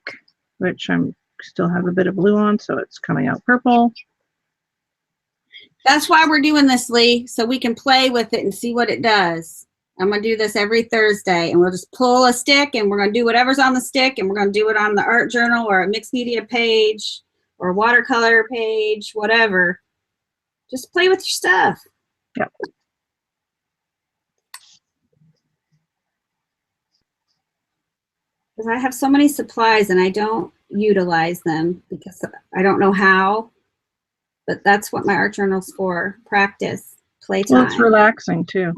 which I'm still have a bit of blue on, so it's coming out purple. That's why we're doing this, Lee, so we can play with it and see what it does. I'm going to do this every Thursday, and we'll just pull a stick, and we're going to do whatever's on the stick, and we're going to do it on the art journal or a mixed media page or watercolor page, whatever. Just play with your stuff. Yep. Because I have so many supplies, and I don't utilize them because I don't know how. But that's what my art journal's for. Practice, playtime. Well, it's relaxing too.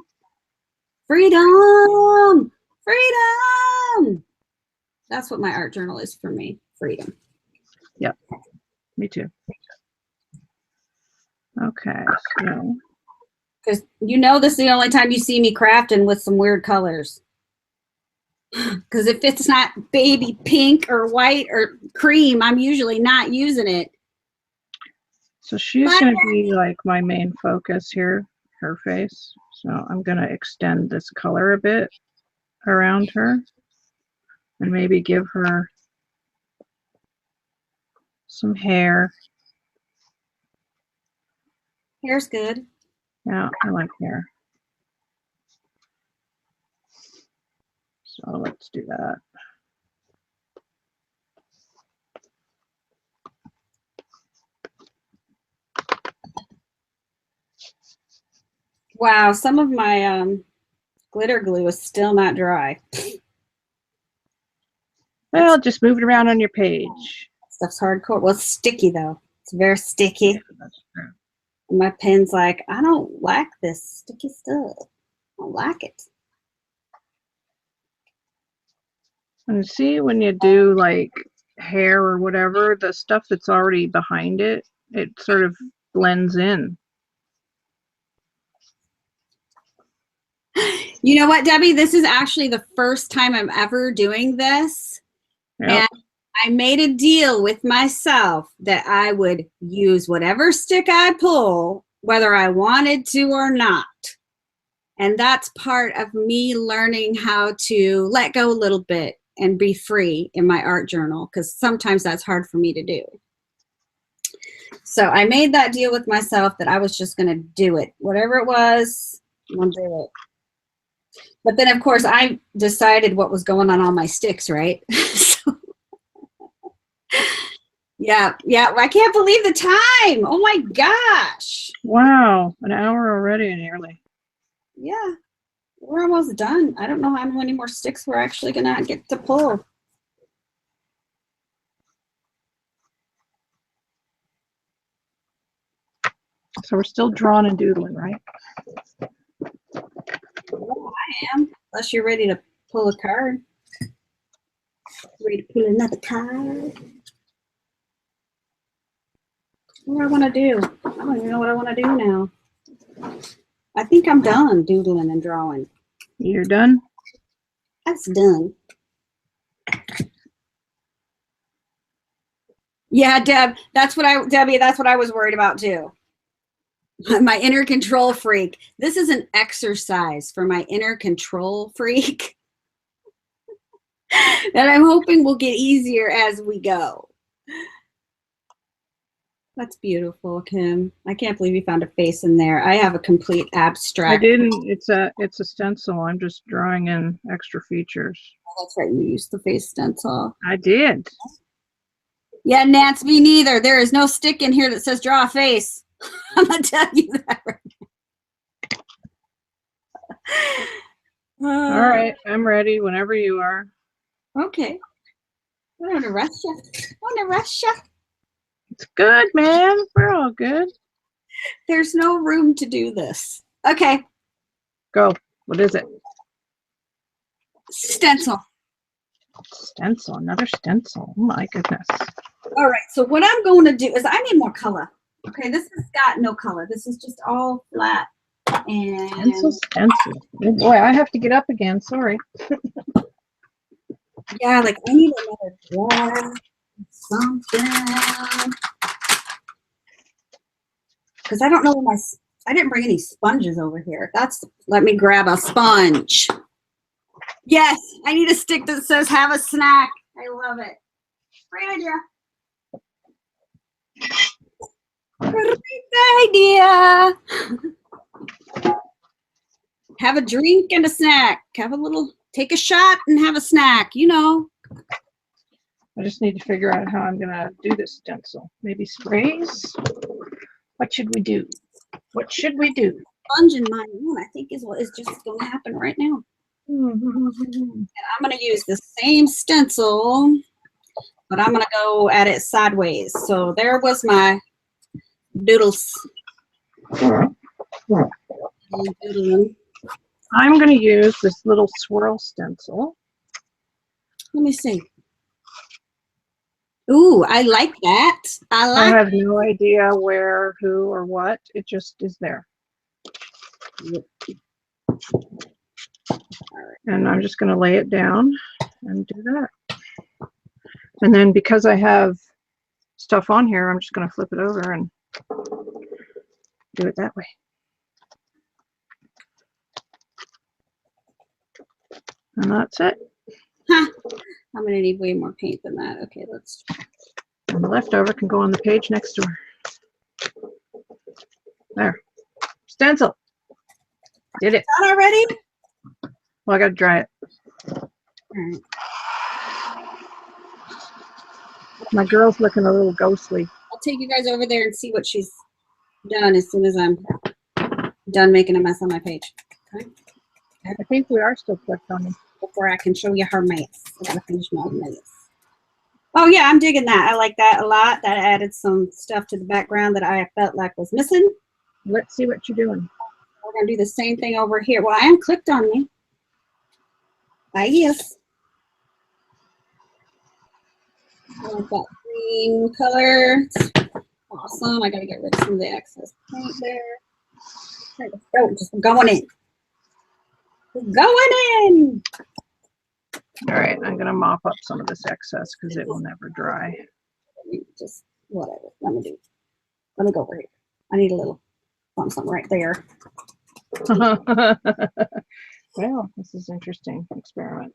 Freedom! Freedom! That's what my art journal is for me. Freedom. Yep. Me too. Okay, so. Because you know this is the only time you see me crafting with some weird colors. Because if it's not baby pink or white or cream, I'm usually not using it. So she's going to be like my main focus here, her face. So I'm going to extend this color a bit around her and maybe give her some hair. Hair's good. Yeah, I like hair. So let's do that. Wow, some of my glitter glue is still not dry. Well, just move it around on your page. Stuff's hardcore. Well, it's sticky though. It's very sticky. Yeah, that's true. And my pen's like, I don't like this sticky stuff. I don't like it. And see, when you do like hair or whatever, the stuff that's already behind it, it sort of blends in. You know what, Debbie? This is actually the first time I'm ever doing this. Yep. And I made a deal with myself that I would use whatever stick I pull, whether I wanted to or not. And that's part of me learning how to let go a little bit and be free in my art journal, because sometimes that's hard for me to do. So I made that deal with myself that I was just going to do it. Whatever it was, I'm going to do it. But then, of course, I decided what was going on all my sticks, right? So, yeah. I can't believe the time. Oh, my gosh. Wow, an hour already nearly. Yeah, we're almost done. I don't know how many more sticks we're actually going to get to pull. So we're still drawing and doodling, right? Well, I am, unless you're ready to pull a card. Ready to pull another card? What do I want to do? I don't even know what I want to do now. I think I'm done doodling and drawing. You're done? That's done. Yeah, Debbie, that's what I was worried about too. My inner control freak. This is an exercise for my inner control freak that I'm hoping will get easier as we go. That's beautiful, Kim. I can't believe you found a face in there. I have a complete abstract. I didn't. It's a stencil. I'm just drawing in extra features. Oh, that's right. You used the face stencil. I did. Yeah, Nance, me neither. There is no stick in here that says draw a face. I'm gonna tell you that right now. All right, I'm ready whenever you are. Okay. I don't want to rush you. I want to rush you. It's good, man. We're all good. There's no room to do this. Okay. Go. What is it? Stencil. Stencil. Another stencil. Oh my goodness. All right. So what I'm going to do is I need more color. Okay. This has got no color. This is just all flat. And Stencil. Oh boy, I have to get up again. Sorry. yeah, like I need another draw. Something. Because I don't know where I didn't bring any sponges over here. Let me grab a sponge. Yes, I need a stick that says have a snack. I love it. Great idea. Great idea. Have a drink and a snack. Take a shot and have a snack, you know. I just need to figure out how I'm going to do this stencil. Maybe sprays? What should we do? What should we do? Sponge in my own, I think is what is just going to happen right now. And I'm going to use the same stencil, but I'm going to go at it sideways. So there was my doodles. Doodling. I'm going to use this little swirl stencil. Let me see. Ooh, I like that. I have no idea where, who, or what. It just is there. And I'm just going to lay it down and do that. And then because I have stuff on here, I'm just going to flip it over and do it that way. And that's it. Huh. I'm going to need way more paint than that. Okay, let's. And the leftover can go on the page next door. There. Stencil. Did it. Done already? Well, I got to dry it. All right. My girl's looking a little ghostly. I'll take you guys over there and see what she's done as soon as I'm done making a mess on my page. Okay. I think we are still clicked on them. Before I can show you her mess. I gotta finish my mess. Oh yeah, I'm digging that. I like that a lot. That added some stuff to the background that I felt like was missing. Let's see what you're doing. We're gonna do the same thing over here. Well, I am clicked on me. Yes. I like that green color. It's awesome. I gotta get rid of some of the excess paint there. There we go. Just going in. Going in. All right, I'm going to mop up some of this excess because it will never dry. Just whatever. Let me go over here. I need a little something right there. Well, this is interesting experiment.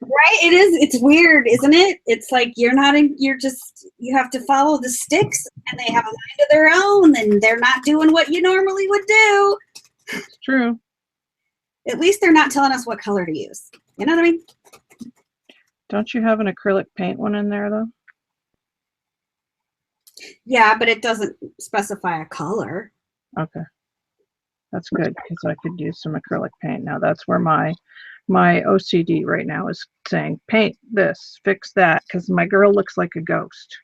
Right? It is. It's weird, isn't it? It's like you have to follow the sticks and they have a mind of their own and they're not doing what you normally would do. It's true. At least they're not telling us what color to use. You know what I mean? Don't you have an acrylic paint one in there, though? Yeah, but it doesn't specify a color. Okay. That's good, because I could use some acrylic paint. Now, that's where my OCD right now is saying, paint this, fix that, because my girl looks like a ghost.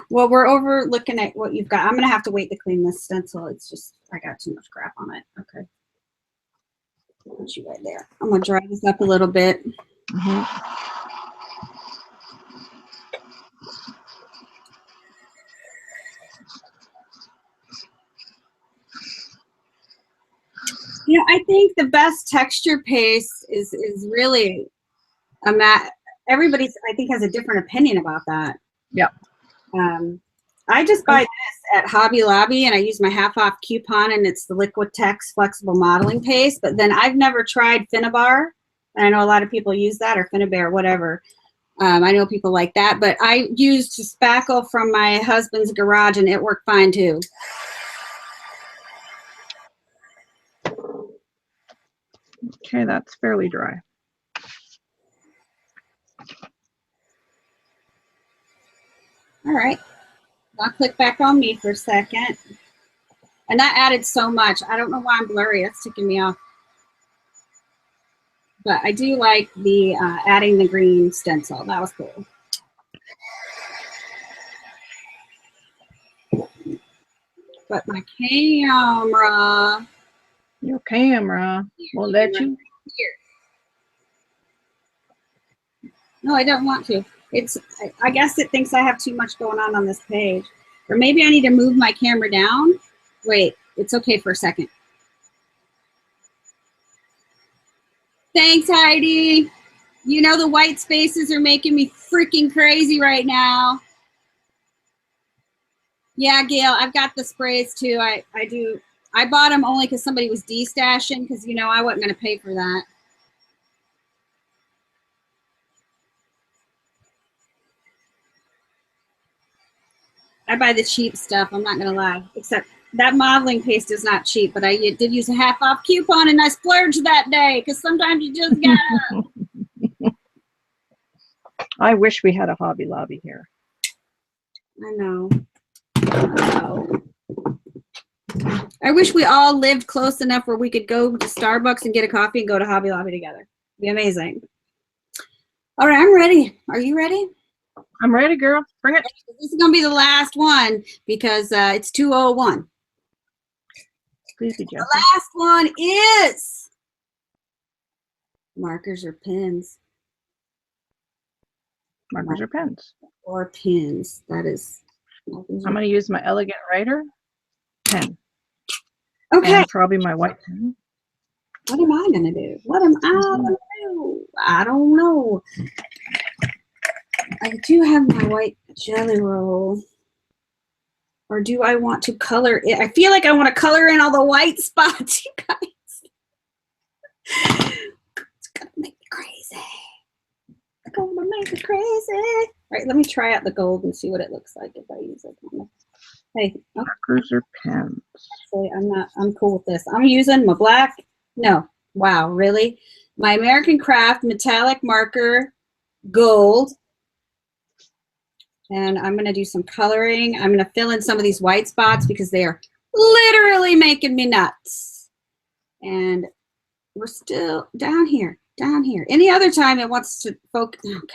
Well, we're over looking at what you've got. I'm going to have to wait to clean this stencil. It's just, I got too much crap on it. Okay. Put you right there. I'm going to dry this up a little bit. You know, I think the best texture paste is really a matte. Everybody, I think, has a different opinion about that. Yeah. I just buy this at Hobby Lobby, and I use my half-off coupon, and it's the Liquitex Flexible Modeling Paste. But then I've never tried Finnabar. And I know a lot of people use that, or Finnabar, whatever. I know people like that, but I used spackle from my husband's garage, and it worked fine too. Okay, that's fairly dry. All right. I'll click back on me for a second. And that added so much. I don't know why I'm blurry. That's ticking me off. But I do like the adding the green stencil. That was cool. But my camera. Your camera will let you. Here. No, I don't want to. I guess it thinks I have too much going on this page. Or maybe I need to move my camera down. Wait, it's okay for a second. Thanks, Heidi. You know the white spaces are making me freaking crazy right now. Yeah, Gail, I've got the sprays too. I do. I bought them only because somebody was de-stashing, because, you know, I wasn't going to pay for that. I buy the cheap stuff, I'm not going to lie. Except that modeling paste is not cheap, but I did use a half-off coupon, and I splurged that day, because sometimes you just gotta. I wish we had a Hobby Lobby here. I know. I wish we all lived close enough where we could go to Starbucks and get a coffee and go to Hobby Lobby together. It'd be amazing. All right, I'm ready. Are you ready? I'm ready, girl. Bring it. This is going to be the last one because it's 2:01. Please be gentle. The last one is markers or pens. Markers or pens? Or pins. That is. I'm going to use my Elegant Writer pen. Okay. And probably my white pen. What am I going to do? What am I going to do? I don't know. I do have my white jelly roll. Or do I want to color it? I feel like I want to color in all the white spots, you guys. It's going to make me crazy. It's going to make me crazy. All right, let me try out the gold and see what it looks like if I use it. Hey, markers or pens? Actually, I'm cool with this. I'm using my black. No, wow, really? My American Craft metallic marker gold. And I'm going to do some coloring. I'm going to fill in some of these white spots because they are literally making me nuts. And we're still down here, down here. Any other time it wants to focus. Okay.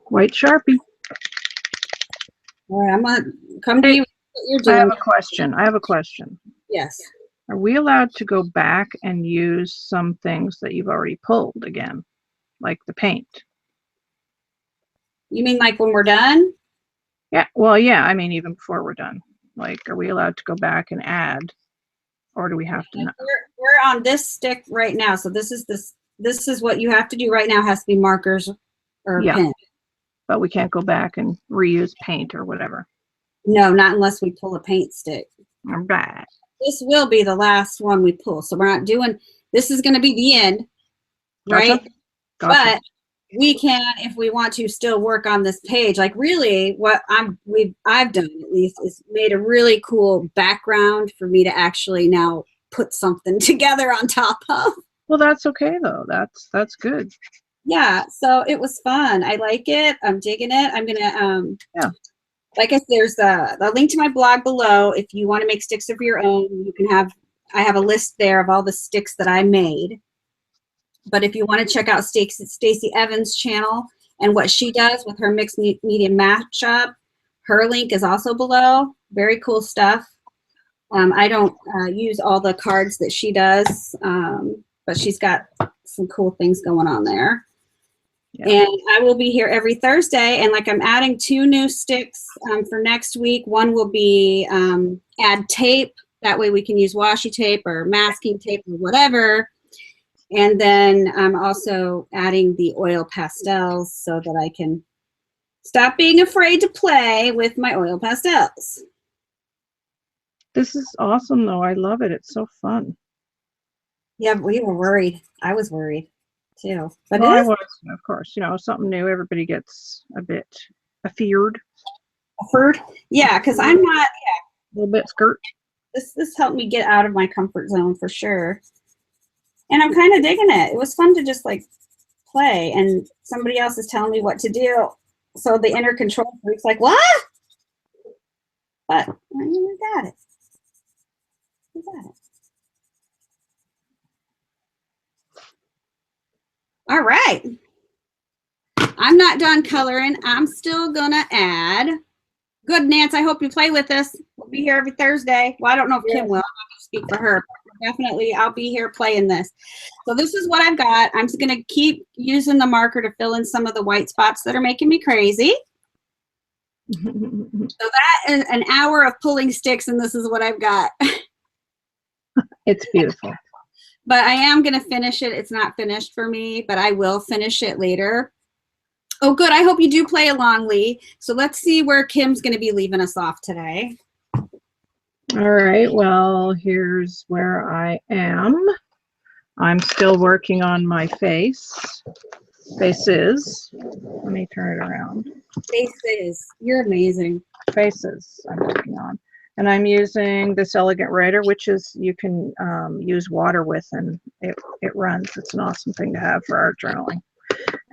White Sharpie. All right, I'm going to come to you. What you're doing. I have a question. I have a question. Yes. Are we allowed to go back and use some things that you've already pulled again, like the paint? You mean like when we're done? Yeah, well, yeah, I mean, even before we're done. Like, are we allowed to go back and add, or do we have to? We're on this stick right now, so this is what you have to do right now. Has to be markers or pen. But we can't go back and reuse paint or whatever. No, not unless we pull a paint stick. All right. This will be the last one we pull, so we're not doing. This is going to be the end, right? Gotcha. But we can, if we want to, still work on this page. Like really, what I've done at least is made a really cool background for me to actually now put something together on top of. Well, that's okay though. That's good. Yeah, so it was fun. I like it. I'm digging it. I'm gonna yeah. Like I said, there's the link to my blog below. If you want to make sticks of your own, you can have. I have a list there of all the sticks that I made. But if you want to check out Stacey Evans' channel and what she does with her mixed media matchup, her link is also below. Very cool stuff. I don't use all the cards that she does, but she's got some cool things going on there. Yeah. And I will be here every Thursday. And like I'm adding 2 new sticks for next week. One will be add tape. That way we can use washi tape or masking tape or whatever. And then I'm also adding the oil pastels so that I can stop being afraid to play with my oil pastels. This is awesome, though. I love it. It's so fun. Yeah, we were worried. I was worried too. But Well, it I is was, of course, something new. Everybody gets a bit afeared, effort. Yeah, because I'm not, a little bit skirt. this helped me get out of my comfort zone for sure. And I'm kind of digging it. It was fun to just like play and somebody else is telling me what to do. So the inner control freak's like, what? But we got it. We got it. All right. I'm not done coloring. I'm still gonna add. Good, Nance. I hope you play with us. We'll be here every Thursday. Well, I don't know if Kim will. I'm not gonna speak for her. Definitely, I'll be here playing this. So this is what I've got. I'm just gonna keep using the marker to fill in some of the white spots that are making me crazy. So that is an hour of pulling sticks, and this is what I've got. It's beautiful. But I am going to finish it. It's not finished for me, but I will finish it later. Oh, good. I hope you do play along, Lee. So let's see where Kim's going to be leaving us off today. All right. Well, here's where I am. I'm still working on my faces. Let me turn it around. Faces. You're amazing. Faces I'm working on. And I'm using this Elegant Writer, which is you can use water with, and it runs. It's an awesome thing to have for art journaling.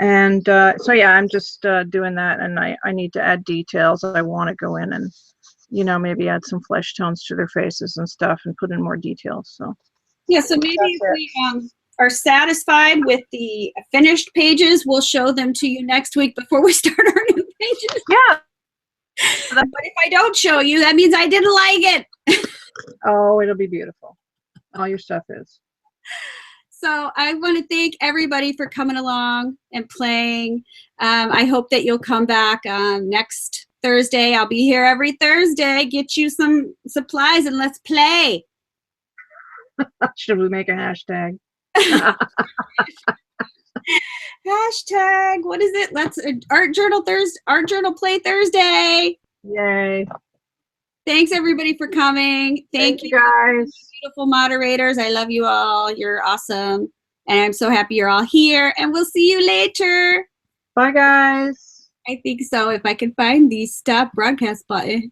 And so, yeah, I'm just doing that, and I need to add details. I want to go in and, maybe add some flesh tones to their faces and stuff and put in more details. So, yeah, so maybe if we are satisfied with the finished pages, we'll show them to you next week before we start our new pages. Yeah. But if I don't show you, that means I didn't like it. Oh, it'll be beautiful. All your stuff is. So I want to thank everybody for coming along and playing. I hope that you'll come back next Thursday. I'll be here every Thursday. Get you some supplies and let's play. Should we make a hashtag? Hashtag, what is it? Let's Art Journal Play Thursday. Yay. Thanks everybody for coming. Thank you guys. Beautiful moderators. I love you all. You're awesome. And I'm so happy you're all here. And we'll see you later. Bye guys. I think so. If I can find the stop broadcast button.